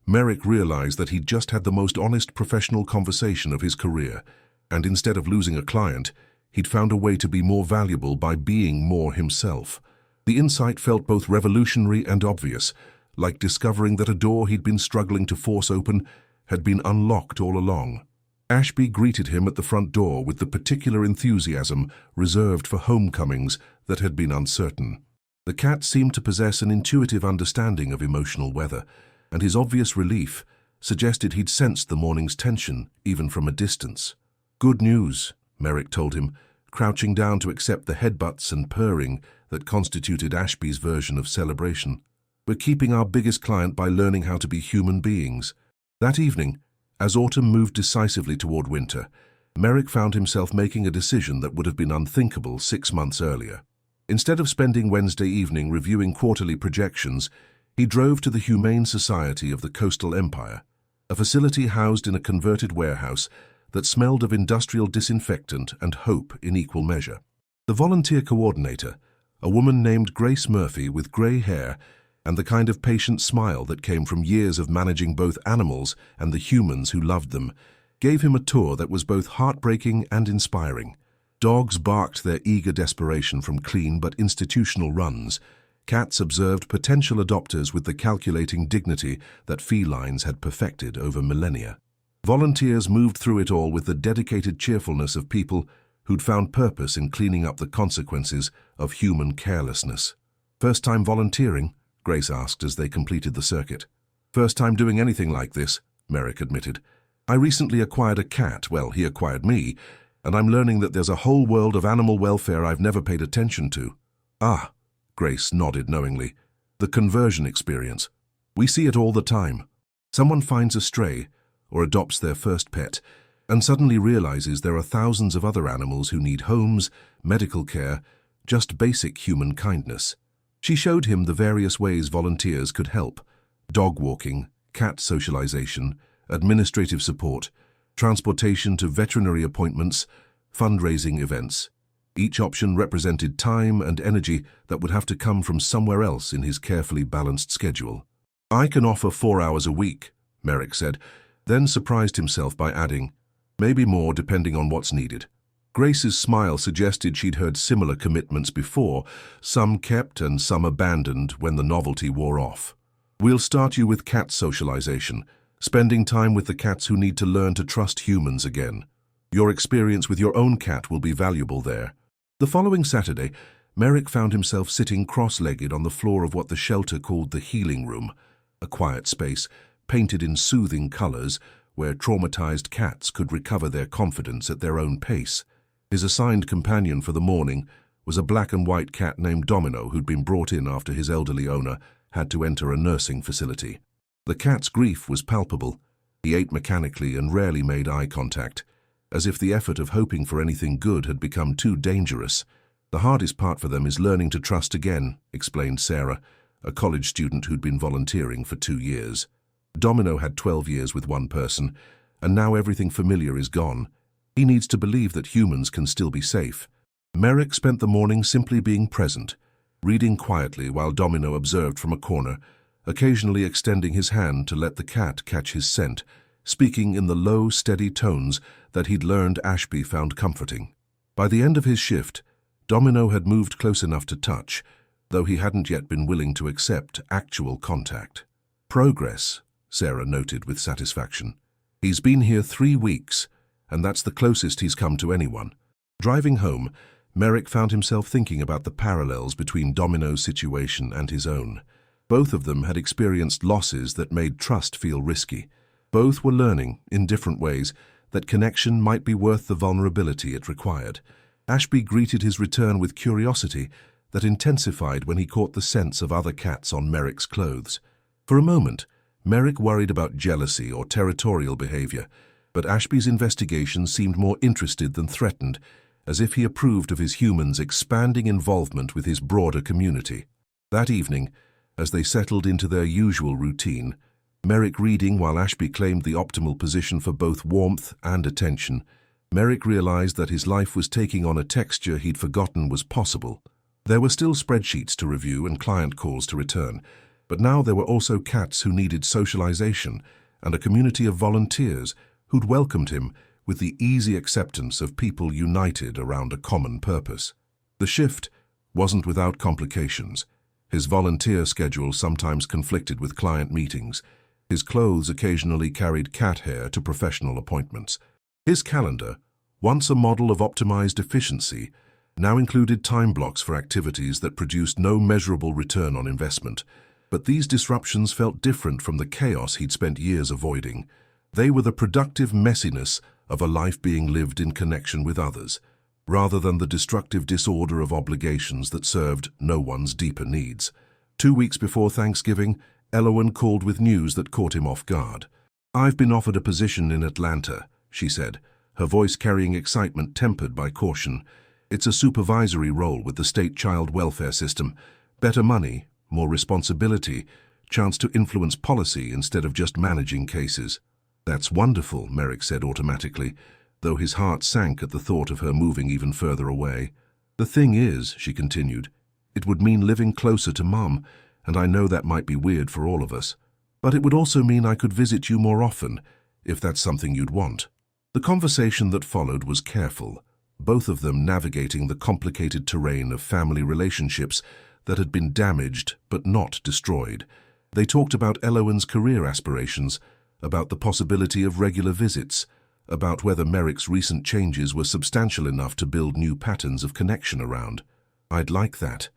Merrick realized that he'd just had the most honest professional conversation of his career, and instead of losing a client, he'd found a way to be more valuable by being more himself. The insight felt both revolutionary and obvious, like discovering that a door he'd been struggling to force open had been unlocked all along. Ashby greeted him at the front door with the particular enthusiasm reserved for homecomings that had been uncertain. The cat seemed to possess an intuitive understanding of emotional weather, and his obvious relief suggested he'd sensed the morning's tension, even from a distance. "Good news," Merrick told him, crouching down to accept the headbutts and purring that constituted Ashby's version of celebration. "We're keeping our biggest client by learning how to be human beings." That evening, as autumn moved decisively toward winter, Merrick found himself making a decision that would have been unthinkable 6 months earlier. Instead of spending Wednesday evening reviewing quarterly projections, he drove to the Humane Society of the Coastal Empire, a facility housed in a converted warehouse that smelled of industrial disinfectant and hope in equal measure. The volunteer coordinator, a woman named Grace Murphy with gray hair and the kind of patient smile that came from years of managing both animals and the humans who loved them, gave him a tour that was both heartbreaking and inspiring. Dogs barked their eager desperation from clean but institutional runs. Cats observed potential adopters with the calculating dignity that felines had perfected over millennia. Volunteers moved through it all with the dedicated cheerfulness of people who'd found purpose in cleaning up the consequences of human carelessness. "First time volunteering?" Grace asked as they completed the circuit. "First time doing anything like this," Merrick admitted. "I recently acquired a cat, well, he acquired me, and I'm learning that there's a whole world of animal welfare I've never paid attention to." "Ah," Grace nodded knowingly. "The conversion experience. We see it all the time. Someone finds a stray or adopts their first pet and suddenly realizes there are thousands of other animals who need homes, medical care, just basic human kindness." She showed him the various ways volunteers could help: dog walking, cat socialization, administrative support, transportation to veterinary appointments, fundraising events. Each option represented time and energy that would have to come from somewhere else in his carefully balanced schedule. "I can offer 4 hours a week," Merrick said, then surprised himself by adding, "maybe more depending on what's needed." Grace's smile suggested she'd heard similar commitments before, some kept and some abandoned when the novelty wore off. "We'll start you with cat socialization, spending time with the cats who need to learn to trust humans again. Your experience with your own cat will be valuable there." The following Saturday, Merrick found himself sitting cross-legged on the floor of what the shelter called the healing room, a quiet space painted in soothing colors where traumatized cats could recover their confidence at their own pace. His assigned companion for the morning was a black and white cat named Domino who'd been brought in after his elderly owner had to enter a nursing facility. The cat's grief was palpable. He ate mechanically and rarely made eye contact, as if the effort of hoping for anything good had become too dangerous. "The hardest part for them is learning to trust again," explained Sarah, a college student who'd been volunteering for 2 years. Domino had 12 years with one person, and now everything familiar is gone. He needs to believe that humans can still be safe. Merrick spent the morning simply being present, reading quietly while Domino observed from a corner, occasionally extending his hand to let the cat catch his scent, speaking in the low, steady tones that he'd learned Ashby found comforting. By the end of his shift, Domino had moved close enough to touch, though he hadn't yet been willing to accept actual contact. "Progress," Sarah noted with satisfaction. "He's been here 3 weeks, and that's the closest he's come to anyone." Driving home, Merrick found himself thinking about the parallels between Domino's situation and his own. Both of them had experienced losses that made trust feel risky. Both were learning, in different ways, that connection might be worth the vulnerability it required. Ashby greeted his return with curiosity that intensified when he caught the scents of other cats on Merrick's clothes. For a moment, Merrick worried about jealousy or territorial behavior, but Ashby's investigation seemed more interested than threatened, as if he approved of his humans' expanding involvement with his broader community. That evening, as they settled into their usual routine, Merrick reading while Ashby claimed the optimal position for both warmth and attention, Merrick realized that his life was taking on a texture he'd forgotten was possible. There were still spreadsheets to review and client calls to return, but now there were also cats who needed socialization and a community of volunteers who'd welcomed him with the easy acceptance of people united around a common purpose. The shift wasn't without complications. His volunteer schedule sometimes conflicted with client meetings. His clothes occasionally carried cat hair to professional appointments. His calendar, once a model of optimized efficiency, now included time blocks for activities that produced no measurable return on investment. But these disruptions felt different from the chaos he'd spent years avoiding. They were the productive messiness of a life being lived in connection with others, rather than the destructive disorder of obligations that served no one's deeper needs. 2 weeks before Thanksgiving, Elowen called with news that caught him off guard. "I've been offered a position in Atlanta," she said, her voice carrying excitement tempered by caution. "It's a supervisory role with the state child welfare system. Better money, more responsibility, chance to influence policy instead of just managing cases." "That's wonderful," Merrick said automatically, though his heart sank at the thought of her moving even further away. "The thing is," she continued, "it would mean living closer to Mom, and I know that might be weird for all of us. But it would also mean I could visit you more often, if that's something you'd want." The conversation that followed was careful, both of them navigating the complicated terrain of family relationships that had been damaged but not destroyed. They talked about Elowen's career aspirations, about the possibility of regular visits, about whether Merrick's recent changes were substantial enough to build new patterns of connection around. "I'd like that,"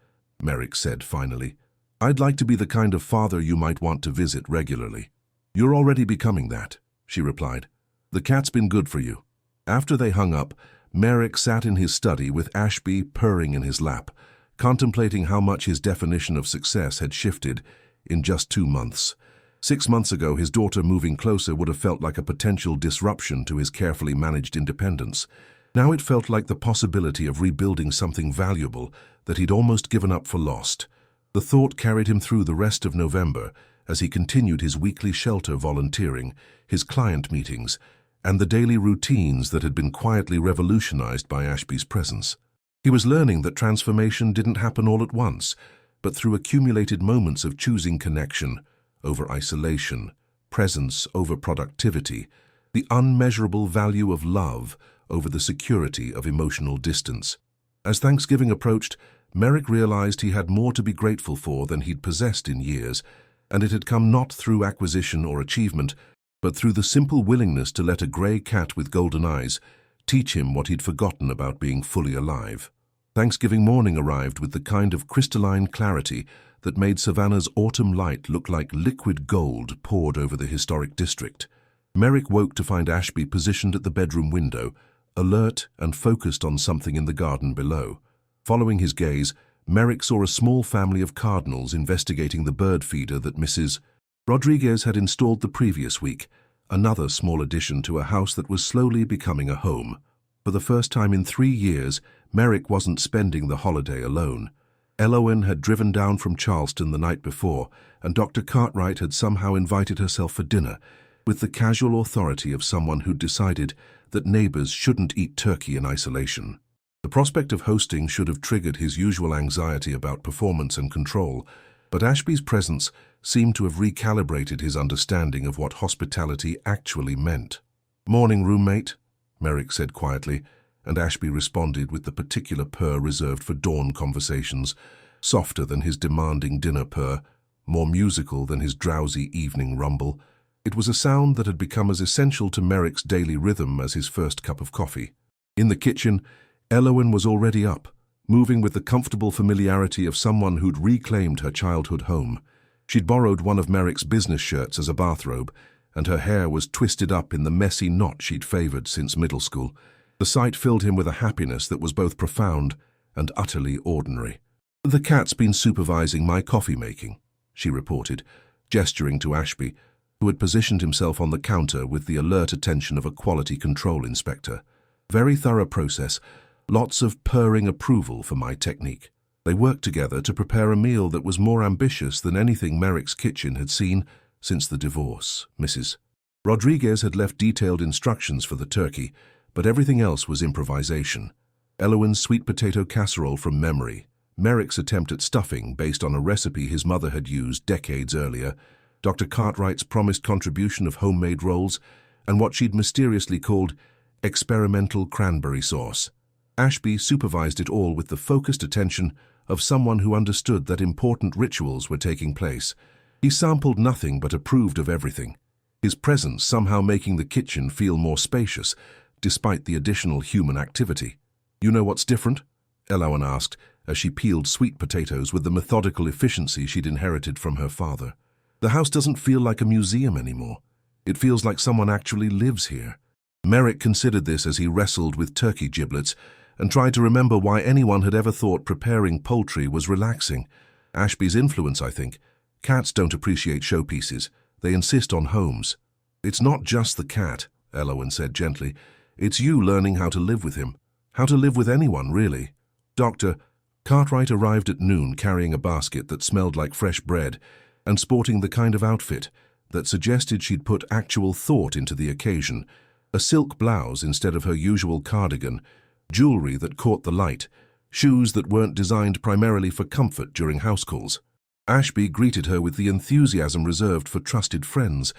Merrick said finally. "I'd like to be the kind of father you might want to visit regularly." "You're already becoming that," she replied. "The cat's been good for you." After they hung up, Merrick sat in his study with Ashby purring in his lap, contemplating how much his definition of success had shifted in just 2 months. 6 months ago, his daughter moving closer would have felt like a potential disruption to his carefully managed independence. Now it felt like the possibility of rebuilding something valuable that he'd almost given up for lost. The thought carried him through the rest of November as he continued his weekly shelter volunteering, his client meetings, and the daily routines that had been quietly revolutionized by Ashby's presence. He was learning that transformation didn't happen all at once, but through accumulated moments of choosing connection over isolation, presence over productivity, the unmeasurable value of love over the security of emotional distance. As Thanksgiving approached, Merrick realized he had more to be grateful for than he'd possessed in years, and it had come not through acquisition or achievement, but through the simple willingness to let a gray cat with golden eyes teach him what he'd forgotten about being fully alive. Thanksgiving morning arrived with the kind of crystalline clarity that made Savannah's autumn light look like liquid gold poured over the historic district. Merrick woke to find Ashby positioned at the bedroom window, alert and focused on something in the garden below. Following his gaze, Merrick saw a small family of cardinals investigating the bird feeder that Mrs. Rodriguez had installed the previous week, another small addition to a house that was slowly becoming a home. For the first time in 3 years, Merrick wasn't spending the holiday alone. Elowen had driven down from Charleston the night before, and Dr. Cartwright had somehow invited herself for dinner, with the casual authority of someone who'd decided that neighbors shouldn't eat turkey in isolation. The prospect of hosting should have triggered his usual anxiety about performance and control, but Ashby's presence seemed to have recalibrated his understanding of what hospitality actually meant. "Morning, roommate," Merrick said quietly, and Ashby responded with the particular purr reserved for dawn conversations, softer than his demanding dinner purr, more musical than his drowsy evening rumble. It was a sound that had become as essential to Merrick's daily rhythm as his first cup of coffee. In the kitchen, Elowen was already up, moving with the comfortable familiarity of someone who'd reclaimed her childhood home. She'd borrowed one of Merrick's business shirts as a bathrobe, and her hair was twisted up in the messy knot she'd favored since middle school. The sight filled him with a happiness that was both profound and utterly ordinary. "The cat's been supervising my coffee making," she reported, gesturing to Ashby, who had positioned himself on the counter with the alert attention of a quality control inspector. "Very thorough process, lots of purring approval for my technique." They worked together to prepare a meal that was more ambitious than anything Merrick's kitchen had seen since the divorce. Mrs. Rodriguez had left detailed instructions for the turkey, but everything else was improvisation. Elowen's sweet potato casserole from memory, Merrick's attempt at stuffing based on a recipe his mother had used decades earlier, Dr. Cartwright's promised contribution of homemade rolls, and what she'd mysteriously called experimental cranberry sauce. Ashby supervised it all with the focused attention of someone who understood that important rituals were taking place. He sampled nothing but approved of everything, his presence somehow making the kitchen feel more spacious, despite the additional human activity. "You know what's different?" Elowen asked, as she peeled sweet potatoes with the methodical efficiency she'd inherited from her father. "The house doesn't feel like a museum anymore. It feels like someone actually lives here." Merrick considered this as he wrestled with turkey giblets and tried to remember why anyone had ever thought preparing poultry was relaxing. Ashby's influence, I think. Cats don't appreciate showpieces. They insist on homes. "It's not just the cat," Elowen said gently. "It's you learning how to live with him. How to live with anyone, really." Dr. Cartwright arrived at noon carrying a basket that smelled like fresh bread and sporting the kind of outfit that suggested she'd put actual thought into the occasion. A silk blouse instead of her usual cardigan, jewelry that caught the light, shoes that weren't designed primarily for comfort during house calls. Ashby greeted her with the enthusiasm reserved for trusted friends,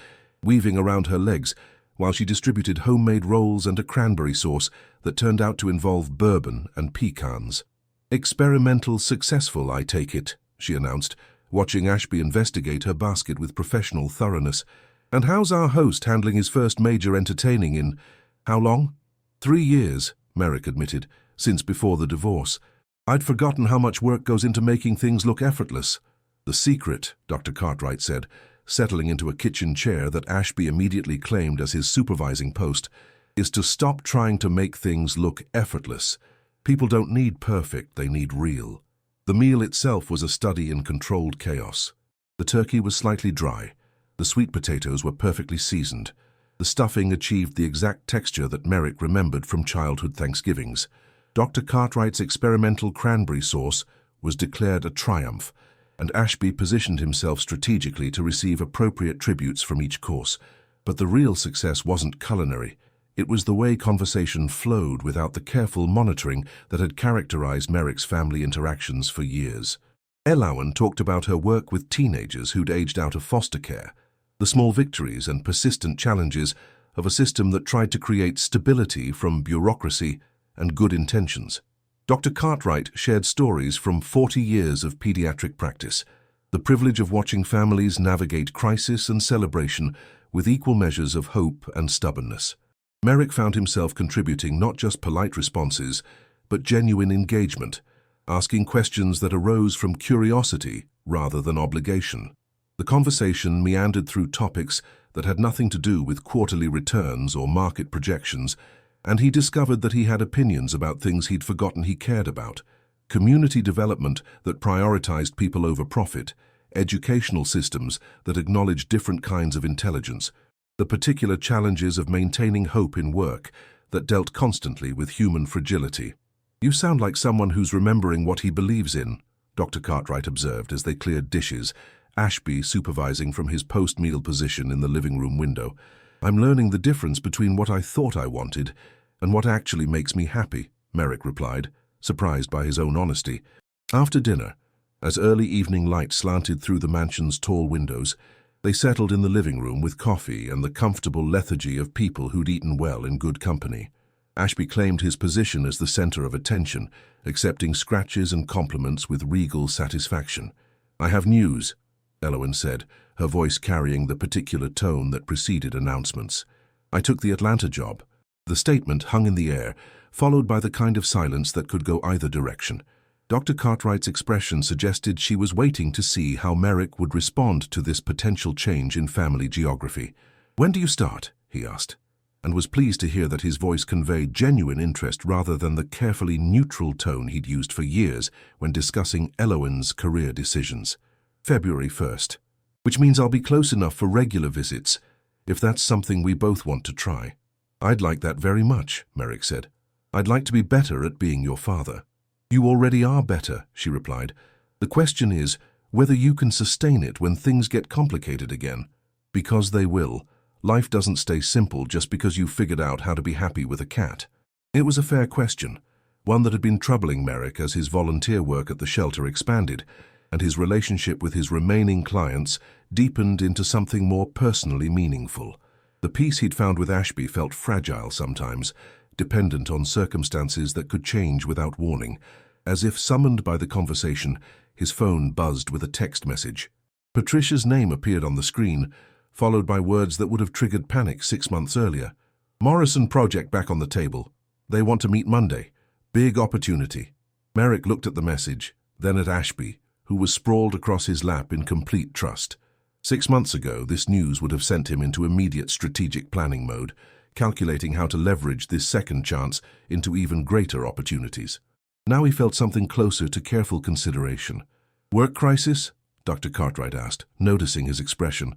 weaving around her legs while she distributed homemade rolls and a cranberry sauce that turned out to involve bourbon and pecans. "Experimental successful, I take it," she announced, watching Ashby investigate her basket with professional thoroughness. "And how's our host handling his first major entertaining in, how long?" 3 years, Merrick admitted, since before the divorce. "I'd forgotten how much work goes into making things look effortless." "The secret," Dr. Cartwright said, settling into a kitchen chair that Ashby immediately claimed as his supervising post, "is to stop trying to make things look effortless. People don't need perfect, they need real." The meal itself was a study in controlled chaos. The turkey was slightly dry. The sweet potatoes were perfectly seasoned. The stuffing achieved the exact texture that Merrick remembered from childhood Thanksgivings. Dr. Cartwright's experimental cranberry sauce was declared a triumph, and Ashby positioned himself strategically to receive appropriate tributes from each course. But the real success wasn't culinary. It was the way conversation flowed without the careful monitoring that had characterized Merrick's family interactions for years. Elowen talked about her work with teenagers who'd aged out of foster care, the small victories and persistent challenges of a system that tried to create stability from bureaucracy and good intentions. Dr. Cartwright shared stories from 40 years of pediatric practice, the privilege of watching families navigate crisis and celebration with equal measures of hope and stubbornness. Merrick found himself contributing not just polite responses, but genuine engagement, asking questions that arose from curiosity rather than obligation. The conversation meandered through topics that had nothing to do with quarterly returns or market projections, and he discovered that he had opinions about things he'd forgotten he cared about: community development that prioritized people over profit, educational systems that acknowledge different kinds of intelligence, the particular challenges of maintaining hope in work that dealt constantly with human fragility. "You sound like someone who's remembering what he believes in," Dr. Cartwright observed as they cleared dishes, Ashby supervising from his post-meal position in the living room window. "I'm learning the difference between what I thought I wanted and what actually makes me happy," Merrick replied, surprised by his own honesty. After dinner, as early evening light slanted through the mansion's tall windows, they settled in the living room with coffee and the comfortable lethargy of people who'd eaten well in good company. Ashby claimed his position as the center of attention, accepting scratches and compliments with regal satisfaction. "I have news," Elowen said, her voice carrying the particular tone that preceded announcements. "I took the Atlanta job." The statement hung in the air, followed by the kind of silence that could go either direction. Dr. Cartwright's expression suggested she was waiting to see how Merrick would respond to this potential change in family geography. "When do you start?" he asked, and was pleased to hear that his voice conveyed genuine interest rather than the carefully neutral tone he'd used for years when discussing Elowen's career decisions. "February 1st, which means I'll be close enough for regular visits, if that's something we both want to try." "I'd like that very much," Merrick said. "I'd like to be better at being your father." "You already are better," she replied. "The question is whether you can sustain it when things get complicated again. Because they will. Life doesn't stay simple just because you figured out how to be happy with a cat." It was a fair question, one that had been troubling Merrick as his volunteer work at the shelter expanded, and his relationship with his remaining clients deepened into something more personally meaningful. The peace he'd found with Ashby felt fragile sometimes, dependent on circumstances that could change without warning. As if summoned by the conversation, his phone buzzed with a text message. Patricia's name appeared on the screen, followed by words that would have triggered panic 6 months earlier. "Morrison project back on the table. They want to meet Monday. Big opportunity." Merrick looked at the message, then at Ashby, who was sprawled across his lap in complete trust. 6 months ago, this news would have sent him into immediate strategic planning mode, calculating how to leverage this second chance into even greater opportunities. Now he felt something closer to careful consideration. "Work crisis?" Dr. Cartwright asked, noticing his expression.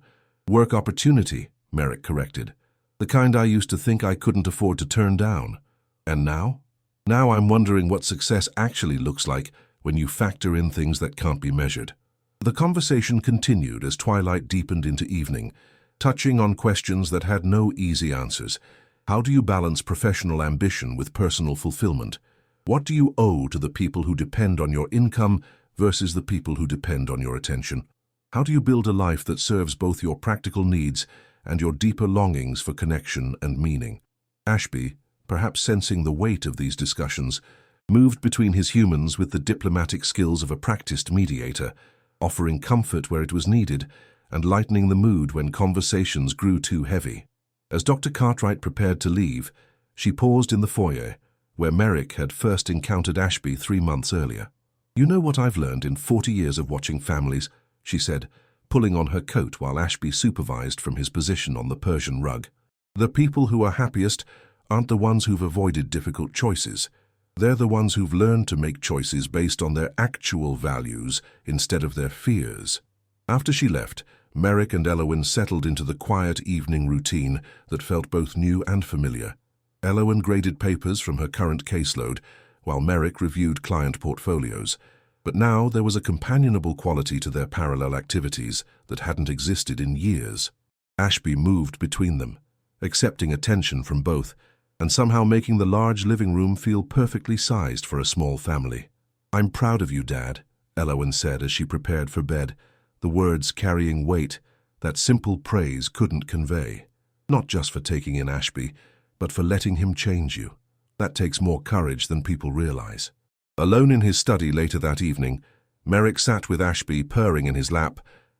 "Work opportunity," Merrick corrected. "The kind I used to think I couldn't afford to turn down. And now? Now I'm wondering what success actually looks like when you factor in things that can't be measured." The conversation continued as twilight deepened into evening, touching on questions that had no easy answers. How do you balance professional ambition with personal fulfillment? What do you owe to the people who depend on your income versus the people who depend on your attention? How do you build a life that serves both your practical needs and your deeper longings for connection and meaning? Ashby, perhaps sensing the weight of these discussions, moved between his humans with the diplomatic skills of a practiced mediator, offering comfort where it was needed and lightening the mood when conversations grew too heavy. As Dr. Cartwright prepared to leave, she paused in the foyer, where Merrick had first encountered Ashby 3 months earlier. "You know what I've learned in 40 years of watching families," she said, pulling on her coat while Ashby supervised from his position on the Persian rug. "The people who are happiest aren't the ones who've avoided difficult choices. They're the ones who've learned to make choices based on their actual values instead of their fears." After she left, Merrick and Elowen settled into the quiet evening routine that felt both new and familiar. Elowen graded papers from her current caseload, while Merrick reviewed client portfolios. But now there was a companionable quality to their parallel activities that hadn't existed in years. Ashby moved between them, accepting attention from both, and somehow making the large living room feel perfectly sized for a small family. "I'm proud of you, Dad," Elowen said as she prepared for bed, the words carrying weight that simple praise couldn't convey. "Not just for taking in Ashby, but for letting him change you. That takes more courage than people realize." Alone in his study later that evening, Merrick sat with Ashby purring in his lap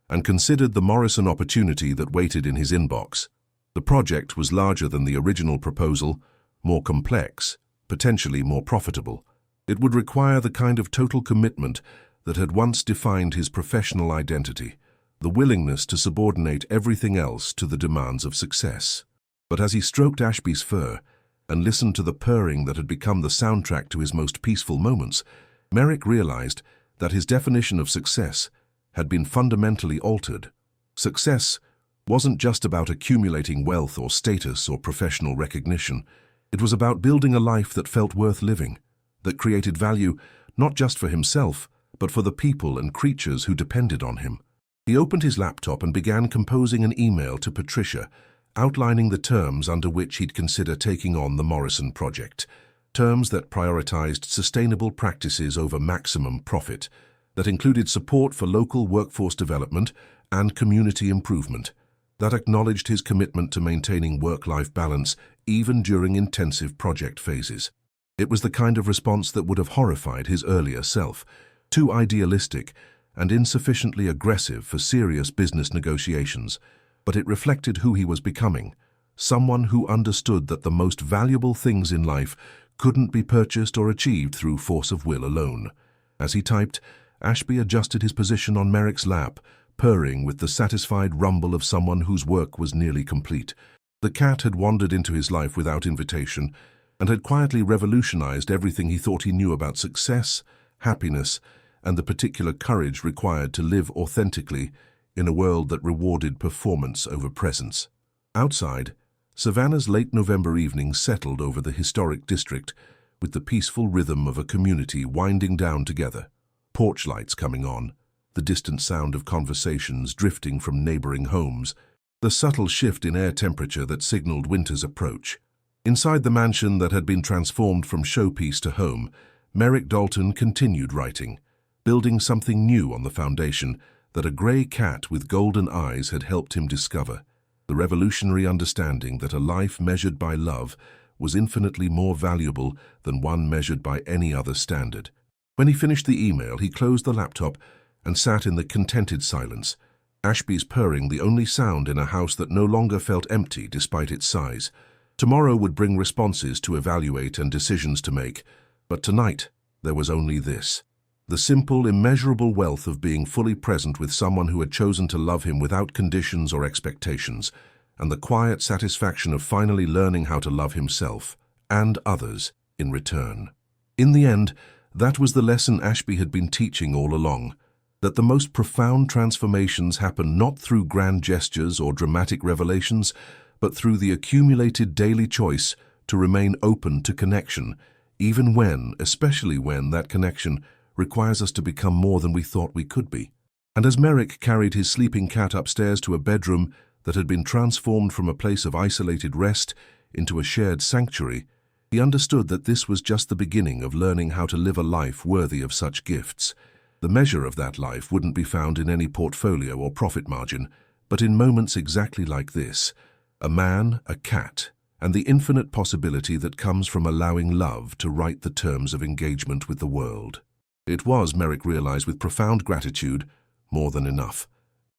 and considered the Morrison opportunity that waited in his inbox. The project was larger than the original proposal, more complex, potentially more profitable. It would require the kind of total commitment that had once defined his professional identity, the willingness to subordinate everything else to the demands of success. But as he stroked Ashby's fur and listened to the purring that had become the soundtrack to his most peaceful moments, Merrick realized that his definition of success had been fundamentally altered. Success wasn't just about accumulating wealth or status or professional recognition. It was about building a life that felt worth living, that created value not just for himself, but for the people and creatures who depended on him. He opened his laptop and began composing an email to Patricia, outlining the terms under which he'd consider taking on the Morrison project. Terms that prioritized sustainable practices over maximum profit, that included support for local workforce development and community improvement, that acknowledged his commitment to maintaining work-life balance even during intensive project phases. It was the kind of response that would have horrified his earlier self, too idealistic and insufficiently aggressive for serious business negotiations, but it reflected who he was becoming, someone who understood that the most valuable things in life couldn't be purchased or achieved through force of will alone. As he typed, Ashby adjusted his position on Merrick's lap, purring with the satisfied rumble of someone whose work was nearly complete. The cat had wandered into his life without invitation and had quietly revolutionized everything he thought he knew about success, happiness, and the particular courage required to live authentically in a world that rewarded performance over presence. Outside, Savannah's late November evening settled over the historic district with the peaceful rhythm of a community winding down together, porch lights coming on, the distant sound of conversations drifting from neighboring homes, the subtle shift in air temperature that signaled winter's approach. Inside the mansion that had been transformed from showpiece to home, Merrick Dalton continued writing, building something new on the foundation that a grey cat with golden eyes had helped him discover, the revolutionary understanding that a life measured by love was infinitely more valuable than one measured by any other standard. When he finished the email, he closed the laptop and sat in the contented silence, Ashby's purring the only sound in a house that no longer felt empty despite its size. Tomorrow would bring responses to evaluate and decisions to make, but tonight there was only this. The simple, immeasurable wealth of being fully present with someone who had chosen to love him without conditions or expectations, and the quiet satisfaction of finally learning how to love himself and others in return. In the end, that was the lesson Ashby had been teaching all along, that the most profound transformations happen not through grand gestures or dramatic revelations, but through the accumulated daily choice to remain open to connection, even when, especially when, that connection requires us to become more than we thought we could be. And as Merrick carried his sleeping cat upstairs to a bedroom that had been transformed from a place of isolated rest into a shared sanctuary, he understood that this was just the beginning of learning how to live a life worthy of such gifts. The measure of that life wouldn't be found in any portfolio or profit margin, but in moments exactly like this: a man, a cat, and the infinite possibility that comes from allowing love to write the terms of engagement with the world. It was, Merrick realized with profound gratitude, more than enough.